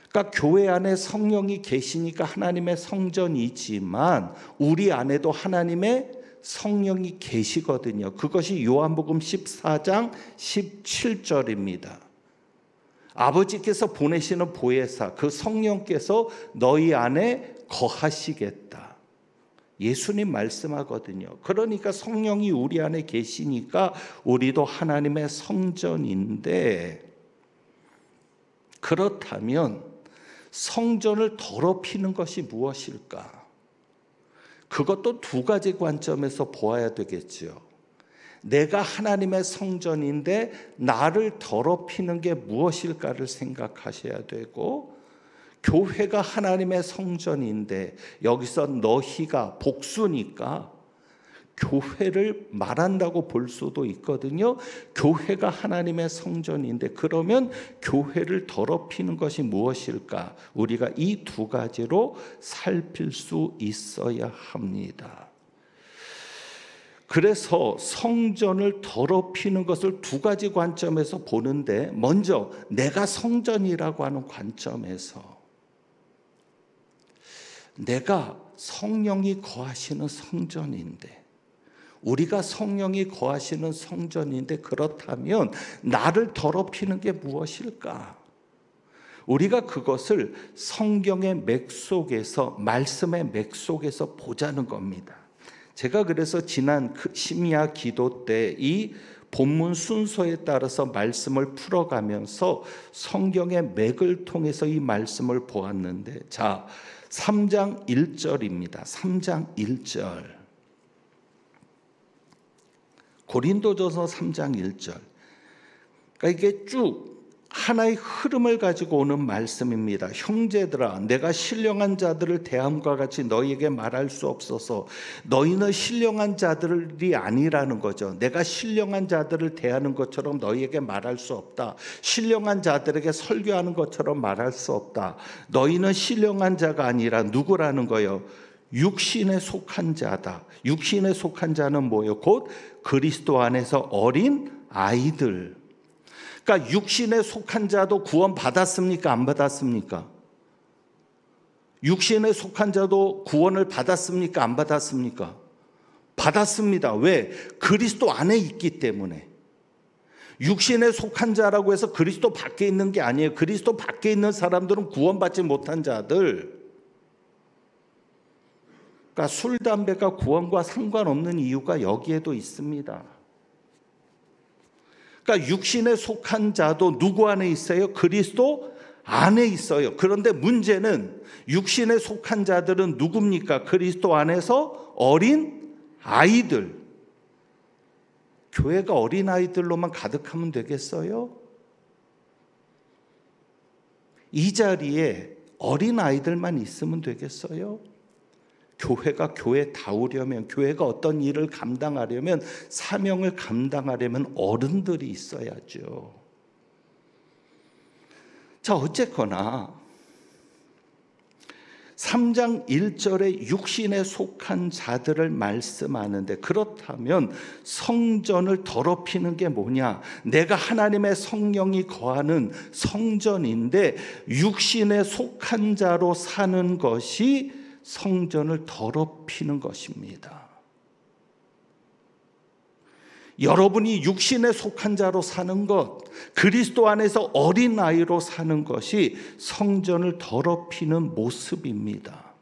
그러니까 교회 안에 성령이 계시니까 하나님의 성전이지만 우리 안에도 하나님의 성령이 계시거든요. 그것이 요한복음 14장 17절입니다. 아버지께서 보내시는 보혜사, 그 성령께서 너희 안에 거하시겠다. 예수님 말씀하거든요. 그러니까 성령이 우리 안에 계시니까 우리도 하나님의 성전인데, 그렇다면 성전을 더럽히는 것이 무엇일까? 그것도 두 가지 관점에서 보아야 되겠죠. 내가 하나님의 성전인데 나를 더럽히는 게 무엇일까를 생각하셔야 되고, 교회가 하나님의 성전인데 여기서 너희가 복수니까 교회를 말한다고 볼 수도 있거든요. 교회가 하나님의 성전인데 그러면 교회를 더럽히는 것이 무엇일까? 우리가 이 두 가지로 살필 수 있어야 합니다. 그래서 성전을 더럽히는 것을 두 가지 관점에서 보는데, 먼저 내가 성전이라고 하는 관점에서, 내가 성령이 거하시는 성전인데, 우리가 성령이 거하시는 성전인데, 그렇다면 나를 더럽히는 게 무엇일까? 우리가 그것을 성경의 맥 속에서, 말씀의 맥 속에서 보자는 겁니다. 제가 그래서 지난 심야 기도 때 이 본문 순서에 따라서 말씀을 풀어가면서 성경의 맥을 통해서 이 말씀을 보았는데, 자, 3장 1절입니다. 3장 1절. 고린도전서 3장 1절. 그러니까 이게 쭉 하나의 흐름을 가지고 오는 말씀입니다. 형제들아, 내가 신령한 자들을 대함과 같이 너희에게 말할 수 없어서. 너희는 신령한 자들이 아니라는 거죠. 내가 신령한 자들을 대하는 것처럼 너희에게 말할 수 없다. 신령한 자들에게 설교하는 것처럼 말할 수 없다. 너희는 신령한 자가 아니라 누구라는 거예요? 육신에 속한 자다. 육신에 속한 자는 뭐예요? 곧 그리스도 안에서 어린 아이들. 그러니까 육신에 속한 자도 구원 받았습니까? 안 받았습니까? 육신에 속한 자도 구원을 받았습니까? 안 받았습니까? 받았습니다. 왜? 그리스도 안에 있기 때문에. 육신에 속한 자라고 해서 그리스도 밖에 있는 게 아니에요. 그리스도 밖에 있는 사람들은 구원받지 못한 자들. 그러니까 술, 담배가 구원과 상관없는 이유가 여기에도 있습니다. 그러니까 육신에 속한 자도 누구 안에 있어요? 그리스도 안에 있어요. 그런데 문제는 육신에 속한 자들은 누굽니까? 그리스도 안에서 어린 아이들. 교회가 어린 아이들로만 가득하면 되겠어요? 이 자리에 어린 아이들만 있으면 되겠어요? 교회가 교회다우려면, 교회가 어떤 일을 감당하려면, 사명을 감당하려면 어른들이 있어야죠. 자, 어쨌거나 3장 1절에 육신에 속한 자들을 말씀하는데, 그렇다면 성전을 더럽히는 게 뭐냐? 내가 하나님의 성령이 거하는 성전인데 육신에 속한 자로 사는 것이 성전을 더럽히는 것입니다. 여러분이 육신에 속한 자로 사는 것, 그리스도 안에서 어린아이로 사는 것이 성전을 더럽히는 모습입니다.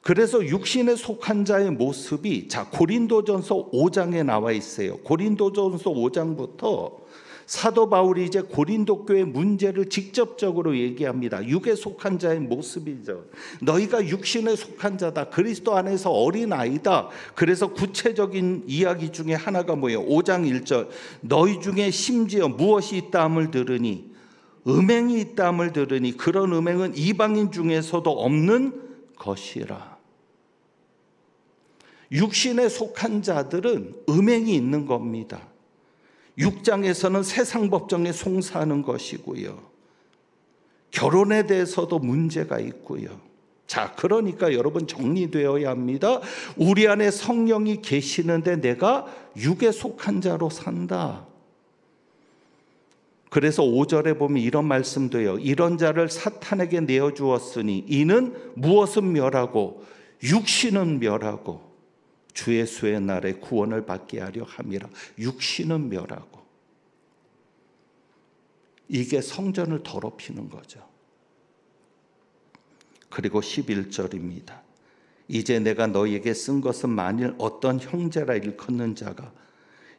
그래서 육신에 속한 자의 모습이, 자, 고린도전서 5장에 나와 있어요. 고린도전서 5장부터 사도 바울이 이제 고린도 교회 문제를 직접적으로 얘기합니다. 육에 속한 자의 모습이죠. 너희가 육신에 속한 자다. 그리스도 안에서 어린아이다. 그래서 구체적인 이야기 중에 하나가 뭐예요? 5장 1절. 너희 중에 심지어 무엇이 있다함을 들으니, 음행이 있다함을 들으니 그런 음행은 이방인 중에서도 없는 것이라. 육신에 속한 자들은 음행이 있는 겁니다. 6장에서는 세상 법정에 송사하는 것이고요. 결혼에 대해서도 문제가 있고요. 자, 그러니까 여러분 정리되어야 합니다. 우리 안에 성령이 계시는데 내가 육에 속한 자로 산다. 그래서 5절에 보면 이런 말씀도 해요. 이런 자를 사탄에게 내어주었으니 이는 무엇은 멸하고 육신은 멸하고 주 예수의 날에 구원을 받게 하려 함이라. 육신은 멸하고. 이게 성전을 더럽히는 거죠. 그리고 11절입니다. 이제 내가 너희에게 쓴 것은 만일 어떤 형제라 일컫는 자가,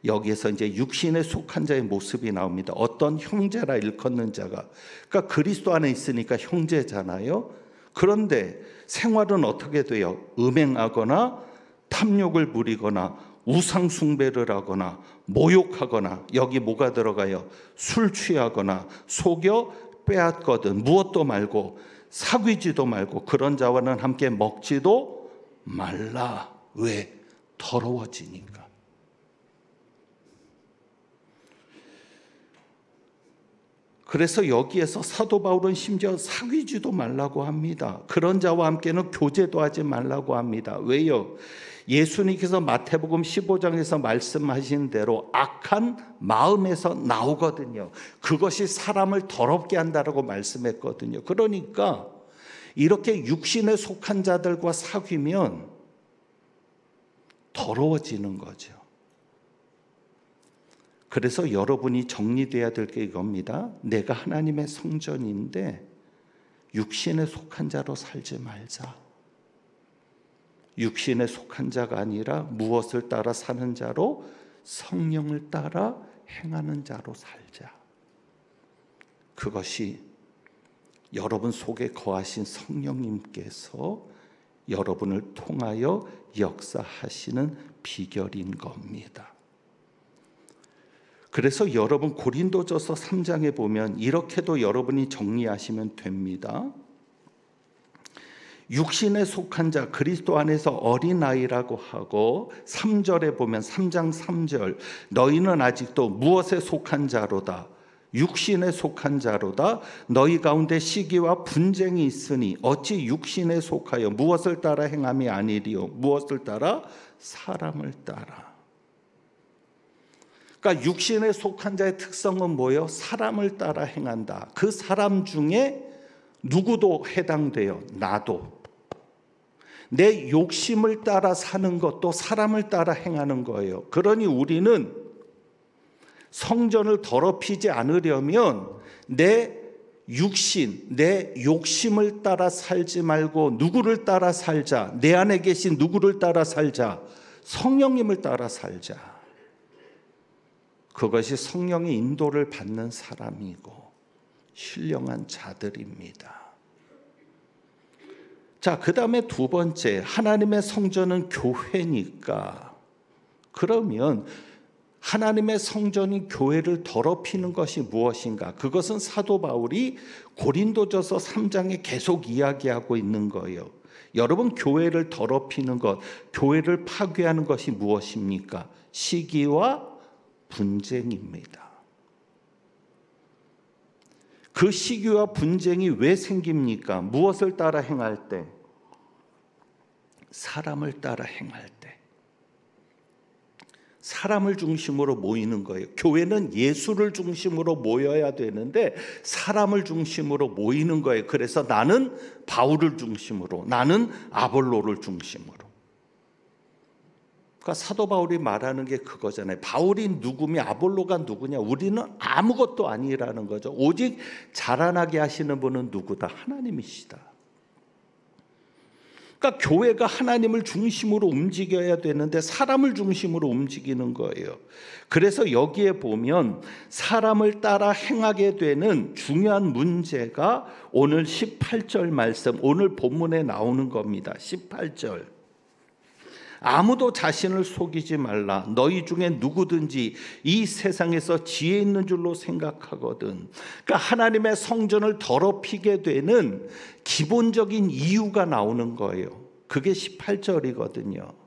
여기에서 이제 육신에 속한 자의 모습이 나옵니다. 어떤 형제라 일컫는 자가, 그러니까 그리스도 안에 있으니까 형제잖아요. 그런데 생활은 어떻게 돼요? 음행하거나 탐욕을 부리거나 우상 숭배를 하거나 모욕하거나, 여기 뭐가 들어가요? 술 취하거나 속여 빼앗거든 무엇도 말고 사귀지도 말고 그런 자와는 함께 먹지도 말라. 왜? 더러워지니까. 그래서 여기에서 사도 바울은 심지어 사귀지도 말라고 합니다. 그런 자와 함께는 교제도 하지 말라고 합니다. 왜요? 예수님께서 마태복음 15장에서 말씀하신 대로 악한 마음에서 나오거든요. 그것이 사람을 더럽게 한다라고 말씀했거든요. 그러니까 이렇게 육신에 속한 자들과 사귀면 더러워지는 거죠. 그래서 여러분이 정리돼야 될 게 이겁니다. 내가 하나님의 성전인데 육신에 속한 자로 살지 말자. 육신에 속한 자가 아니라 무엇을 따라 사는 자로? 성령을 따라 행하는 자로 살자. 그것이 여러분 속에 거하신 성령님께서 여러분을 통하여 역사하시는 비결인 겁니다. 그래서 여러분 고린도전서 3장에 보면 이렇게도 여러분이 정리하시면 됩니다. 육신에 속한 자, 그리스도 안에서 어린아이라고 하고, 3절에 보면 3장 3절 너희는 아직도 무엇에 속한 자로다? 육신에 속한 자로다. 너희 가운데 시기와 분쟁이 있으니 어찌 육신에 속하여 무엇을 따라 행함이 아니리요? 무엇을 따라? 사람을 따라. 그러니까 육신에 속한 자의 특성은 뭐예요? 사람을 따라 행한다. 그 사람 중에 누구도 해당돼요. 나도. 내 욕심을 따라 사는 것도 사람을 따라 행하는 거예요. 그러니 우리는 성전을 더럽히지 않으려면 내 육신, 내 욕심을 따라 살지 말고 누구를 따라 살자. 내 안에 계신 누구를 따라 살자. 성령님을 따라 살자. 그것이 성령의 인도를 받는 사람이고 신령한 자들입니다. 자, 그 다음에 두 번째, 하나님의 성전은 교회니까, 그러면 하나님의 성전인 교회를 더럽히는 것이 무엇인가? 그것은 사도 바울이 고린도전서 3장에 계속 이야기하고 있는 거예요. 여러분, 교회를 더럽히는 것, 교회를 파괴하는 것이 무엇입니까? 시기와 분쟁입니다. 그 시기와 분쟁이 왜 생깁니까? 무엇을 따라 행할 때? 사람을 따라 행할 때. 사람을 중심으로 모이는 거예요. 교회는 예수를 중심으로 모여야 되는데 사람을 중심으로 모이는 거예요. 그래서 나는 바울을 중심으로, 나는 아볼로를 중심으로. 그러니까 사도 바울이 말하는 게 그거잖아요. 바울이 누구며 아볼로가 누구냐? 우리는 아무것도 아니라는 거죠. 오직 자라나게 하시는 분은 누구다? 하나님이시다. 그러니까 교회가 하나님을 중심으로 움직여야 되는데 사람을 중심으로 움직이는 거예요. 그래서 여기에 보면 사람을 따라 행하게 되는 중요한 문제가 오늘 18절 말씀, 오늘 본문에 나오는 겁니다. 18절. 아무도 자신을 속이지 말라. 너희 중에 누구든지 이 세상에서 지혜 있는 줄로 생각하거든. 그러니까 하나님의 성전을 더럽히게 되는 기본적인 이유가 나오는 거예요. 그게 18절이거든요.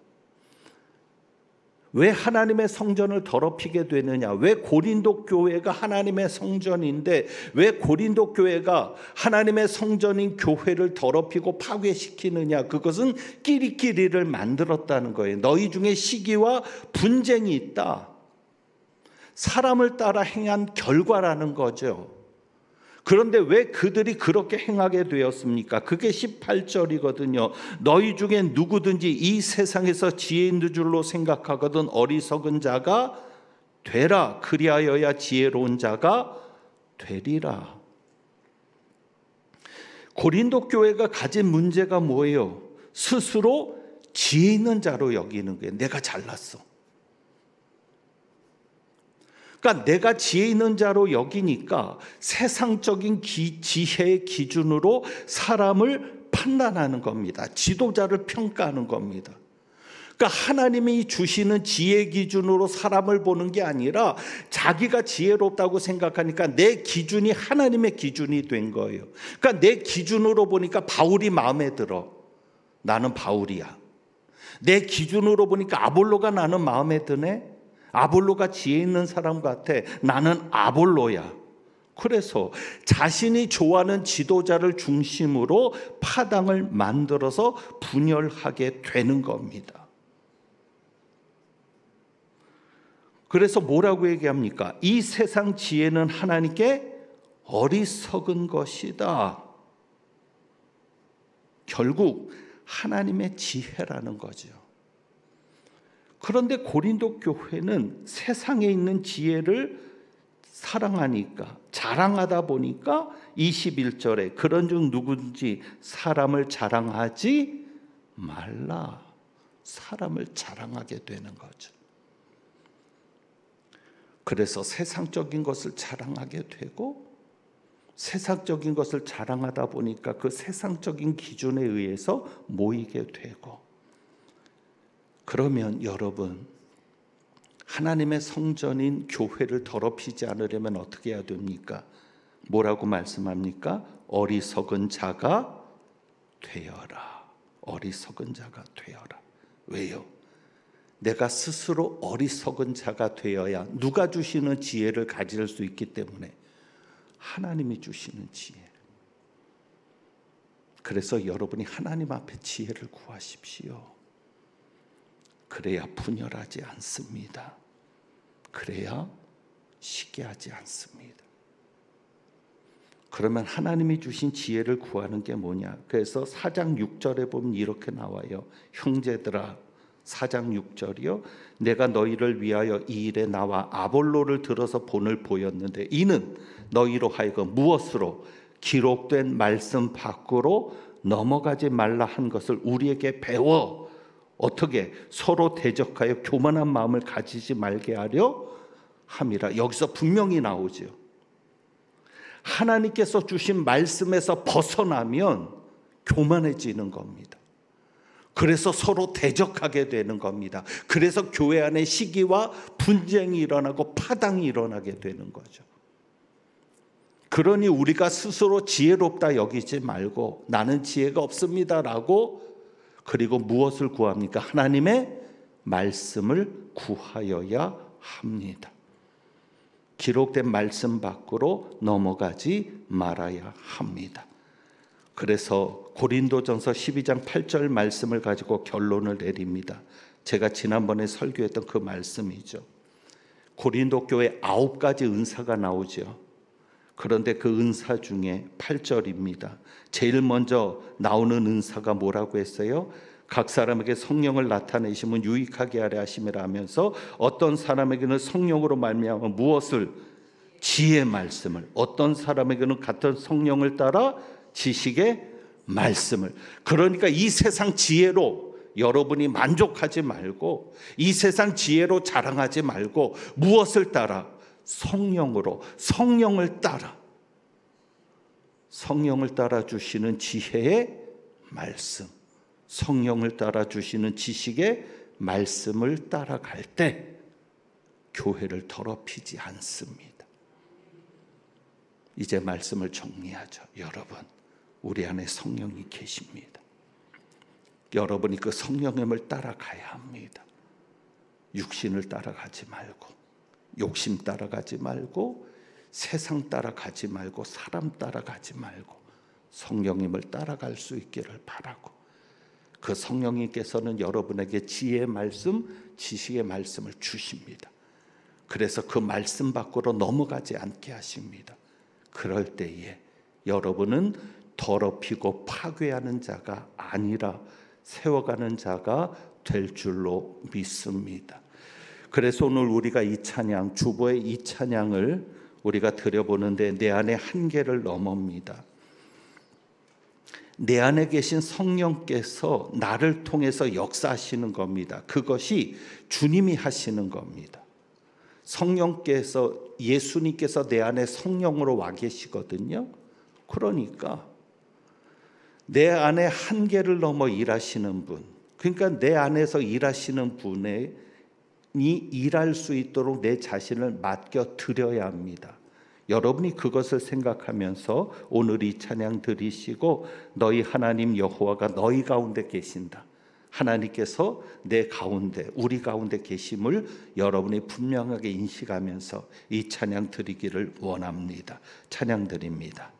왜 하나님의 성전을 더럽히게 되느냐? 왜 고린도 교회가 하나님의 성전인데 왜 고린도 교회가 하나님의 성전인 교회를 더럽히고 파괴시키느냐? 그것은 끼리끼리를 만들었다는 거예요. 너희 중에 시기와 분쟁이 있다. 사람을 따라 행한 결과라는 거죠. 그런데 왜 그들이 그렇게 행하게 되었습니까? 그게 18절이거든요. 너희 중에 누구든지 이 세상에서 지혜 있는 줄로 생각하거든 어리석은 자가 되라. 그리하여야 지혜로운 자가 되리라. 고린도 교회가 가진 문제가 뭐예요? 스스로 지혜 있는 자로 여기는 거예요. 내가 잘났어. 그러니까 내가 지혜 있는 자로 여기니까 세상적인 지혜의 기준으로 사람을 판단하는 겁니다. 지도자를 평가하는 겁니다. 그러니까 하나님이 주시는 지혜 기준으로 사람을 보는 게 아니라 자기가 지혜롭다고 생각하니까 내 기준이 하나님의 기준이 된 거예요. 그러니까 내 기준으로 보니까 바울이 마음에 들어. 나는 바울이야. 내 기준으로 보니까 아볼로가 나는 마음에 드네. 아볼로가 지혜 있는 사람 같아. 나는 아볼로야. 그래서 자신이 좋아하는 지도자를 중심으로 파당을 만들어서 분열하게 되는 겁니다. 그래서 뭐라고 얘기합니까? 이 세상 지혜는 하나님께 어리석은 것이다. 결국 하나님의 지혜라는 거죠. 그런데 고린도 교회는 세상에 있는 지혜를 사랑하니까, 자랑하다 보니까 21절에 그런 중 누군지 사람을 자랑하지 말라. 사람을 자랑하게 되는 거죠. 그래서 세상적인 것을 자랑하게 되고 세상적인 것을 자랑하다 보니까 그 세상적인 기준에 의해서 모이게 되고, 그러면 여러분, 하나님의 성전인 교회를 더럽히지 않으려면 어떻게 해야 됩니까? 뭐라고 말씀합니까? 어리석은 자가 되어라. 어리석은 자가 되어라. 왜요? 내가 스스로 어리석은 자가 되어야 누가 주시는 지혜를 가질 수 있기 때문에, 하나님이 주시는 지혜. 그래서 여러분이 하나님 앞에 지혜를 구하십시오. 그래야 분열하지 않습니다. 그래야 시기하지 않습니다. 그러면 하나님이 주신 지혜를 구하는 게 뭐냐? 그래서 4장 6절에 보면 이렇게 나와요. 형제들아, 4장 6절이요. 내가 너희를 위하여 이 일에 나와 아볼로를 들어서 본을 보였는데 이는 너희로 하여금 무엇으로? 기록된 말씀 밖으로 넘어가지 말라 한 것을 우리에게 배워. 어떻게? 서로 대적하여 교만한 마음을 가지지 말게 하려 함이라. 여기서 분명히 나오죠. 하나님께서 주신 말씀에서 벗어나면 교만해지는 겁니다. 그래서 서로 대적하게 되는 겁니다. 그래서 교회 안에 시기와 분쟁이 일어나고 파당이 일어나게 되는 거죠. 그러니 우리가 스스로 지혜롭다 여기지 말고 나는 지혜가 없습니다라고 그리고 무엇을 구합니까? 하나님의 말씀을 구하여야 합니다. 기록된 말씀 밖으로 넘어가지 말아야 합니다. 그래서 고린도전서 12장 8절 말씀을 가지고 결론을 내립니다. 제가 지난번에 설교했던 그 말씀이죠. 고린도 교회 9가지 은사가 나오죠. 그런데 그 은사 중에 8절입니다. 제일 먼저 나오는 은사가 뭐라고 했어요? 각 사람에게 성령을 나타내시면 유익하게 하려 하심이라 하면서 어떤 사람에게는 성령으로 말미암아 무엇을? 지혜의 말씀을, 어떤 사람에게는 같은 성령을 따라 지식의 말씀을. 그러니까 이 세상 지혜로 여러분이 만족하지 말고, 이 세상 지혜로 자랑하지 말고 무엇을 따라? 성령으로, 성령을 따라, 성령을 따라 주시는 지혜의 말씀, 성령을 따라 주시는 지식의 말씀을 따라갈 때 교회를 더럽히지 않습니다. 이제 말씀을 정리하죠. 여러분, 우리 안에 성령이 계십니다. 여러분이 그 성령님을 따라가야 합니다. 육신을 따라가지 말고, 욕심 따라가지 말고, 세상 따라가지 말고, 사람 따라가지 말고 성령님을 따라갈 수 있기를 바라고, 그 성령님께서는 여러분에게 지혜의 말씀, 지식의 말씀을 주십니다. 그래서 그 말씀 밖으로 넘어가지 않게 하십니다. 그럴 때에 여러분은 더럽히고 파괴하는 자가 아니라 세워가는 자가 될 줄로 믿습니다. 그래서 오늘 우리가 이 찬양, 주보의 이 찬양을 우리가 드려보는데 내 안에 한계를 넘어옵니다. 내 안에 계신 성령께서 나를 통해서 역사하시는 겁니다. 그것이 주님이 하시는 겁니다. 성령께서, 예수님께서 내 안에 성령으로 와 계시거든요. 그러니까 내 안에 한계를 넘어 일하시는 분, 그러니까 내 안에서 일하시는 분이 일할 수 있도록 내 자신을 맡겨 드려야 합니다. 여러분이 그것을 생각하면서 오늘 이 찬양 드리시고, 너희 하나님 여호와가 너희 가운데 계신다, 하나님께서 내 가운데, 우리 가운데 계심을 여러분이 분명하게 인식하면서 이 찬양 드리기를 원합니다. 찬양 드립니다.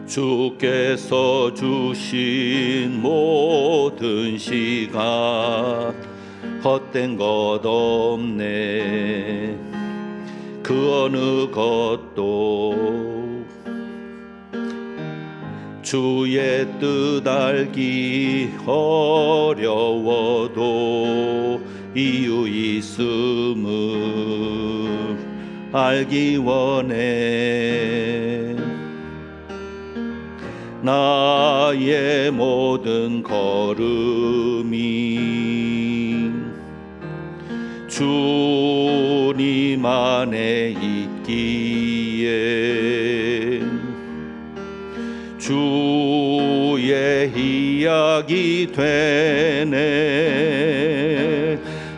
주께서 주신 모든 시간 헛된 것 없네. 그 어느 것도 주의 뜻 알기 어려워도 이유 있음을 알기 원해. 나의 모든 걸음이 주님 안에 있기에 주의 이야기 되네.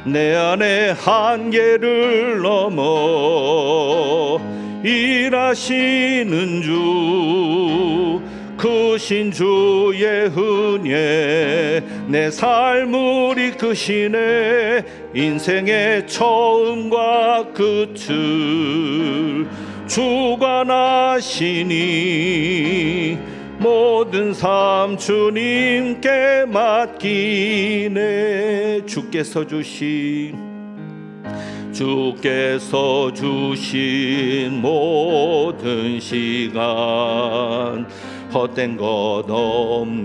내 안에 한계를 넘어 일하시는 주, 크신 주의 은혜 내 삶을 이끄시네. 인생의 처음과 끝을 주관하시니 모든 삶 주님께 맡기네. 주께서 주신 모든 시간 헛된 것 없네.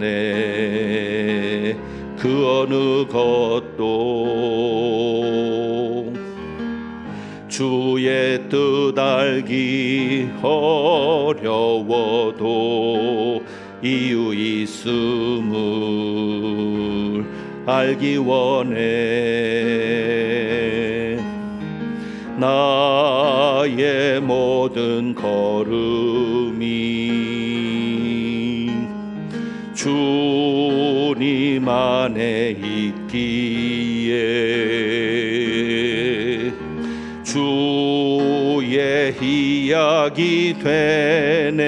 그 어느 것도 주의 뜻 알기 어려워도 이유 있음을 알기 원해. 나의 모든 걸음이 주님 주님 안에 있기에 주의 이야기 되네.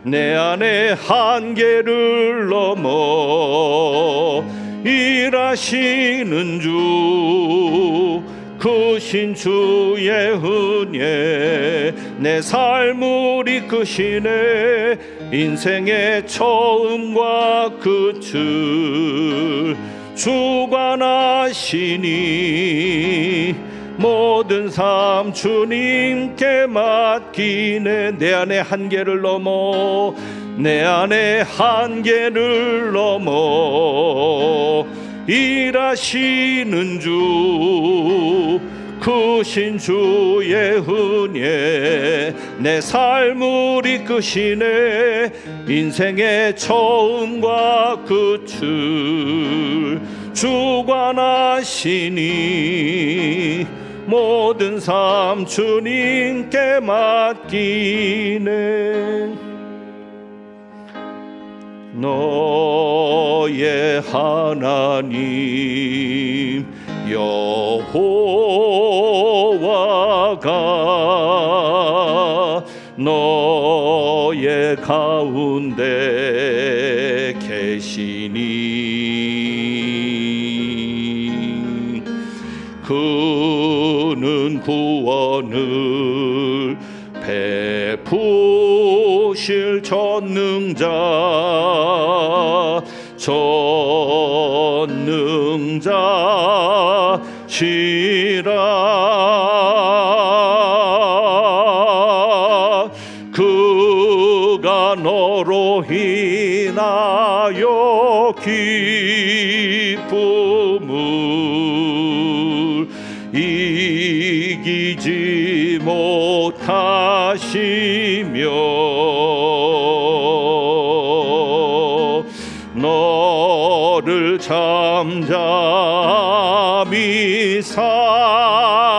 내 안에 한계를 넘어 일하시는 주, 크신 주의 은혜 내 삶을 이끄시네. 인생의 처음과 끝을 주관하시니 모든 삶 주님께 맡기네. 내 안의 한계를 넘어, 내 안의 한계를 넘어 일하시는 주, 크신 주의 은혜 내 삶을 이끄시네. 인생의 처음과 끝을 주관하시니 모든 삶 주님께 맡기네. 너의 하나님 여호와가 너의 가운데 계시니 그는 구원을 베푸실 전능자시라. 그가 너로 인하여 기쁨을 이기지 못하시며 너를 잠잠히 사랑하시며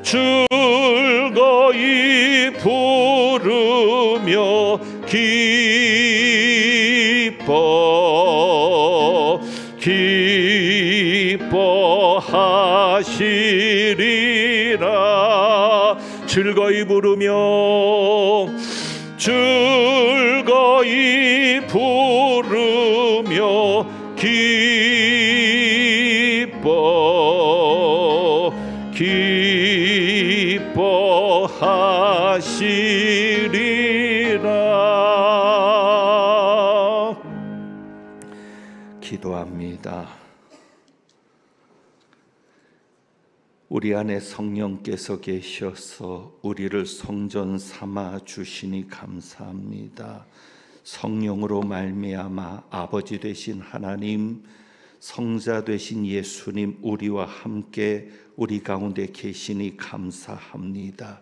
즐거이 부르며 기뻐하시리라. 즐거이 부르며 즐거이 부르며 기뻐하시리라. 기도합니다. 우리 안에 성령께서 계셔서 우리를 성전 삼아 주시니 감사합니다. 성령으로 말미암아 아버지 되신 하나님, 성자 되신 예수님 우리와 함께 우리 가운데 계시니 감사합니다.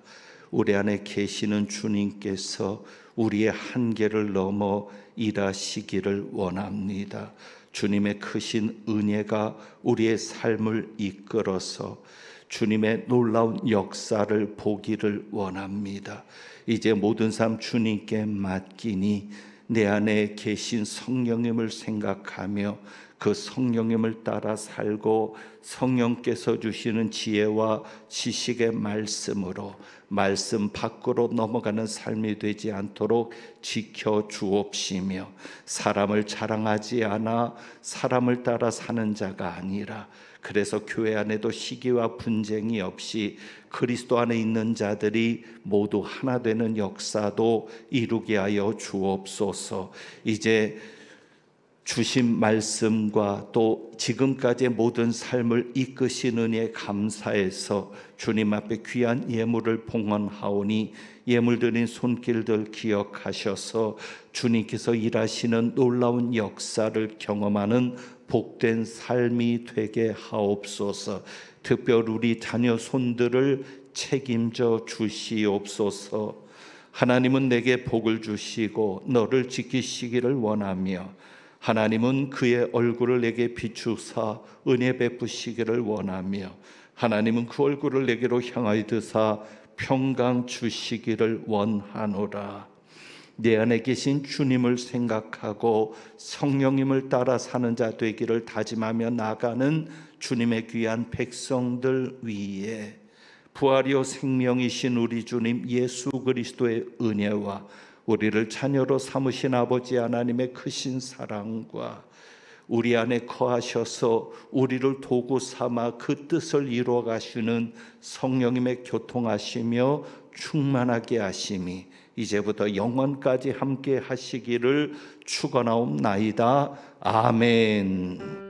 우리 안에 계시는 주님께서 우리의 한계를 넘어 일하시기를 원합니다. 주님의 크신 은혜가 우리의 삶을 이끌어서 주님의 놀라운 역사를 보기를 원합니다. 이제 모든 삶 주님께 맡기니 내 안에 계신 성령님을 생각하며 그 성령님을 따라 살고 성령께서 주시는 지혜와 지식의 말씀으로 말씀 밖으로 넘어가는 삶이 되지 않도록 지켜 주옵시며, 사람을 자랑하지 않아 사람을 따라 사는 자가 아니라 그래서 교회 안에도 시기와 분쟁이 없이 그리스도 안에 있는 자들이 모두 하나 되는 역사도 이루게 하여 주옵소서. 이제 주신 말씀과 또 지금까지의 모든 삶을 이끄신 은혜에 감사해서 주님 앞에 귀한 예물을 봉헌하오니 예물 드린 손길들 기억하셔서 주님께서 일하시는 놀라운 역사를 경험하는 복된 삶이 되게 하옵소서. 특별 우리 자녀 손들을 책임져 주시옵소서. 하나님은 내게 복을 주시고 너를 지키시기를 원하며 하나님은 그의 얼굴을 내게 비추사 은혜 베푸시기를 원하며 하나님은 그 얼굴을 내게로 향하여 드사 평강 주시기를 원하노라. 내 안에 계신 주님을 생각하고 성령님을 따라 사는 자 되기를 다짐하며 나가는 주님의 귀한 백성들 위에 부활이요 생명이신 우리 주님 예수 그리스도의 은혜와 우리를 자녀로 삼으신 아버지 하나님의 크신 사랑과 우리 안에 거하셔서 우리를 도구 삼아 그 뜻을 이루어 가시는 성령님의 교통하시며 충만하게 하심이 이제부터 영원까지 함께 하시기를 축원하옵나이다. 아멘.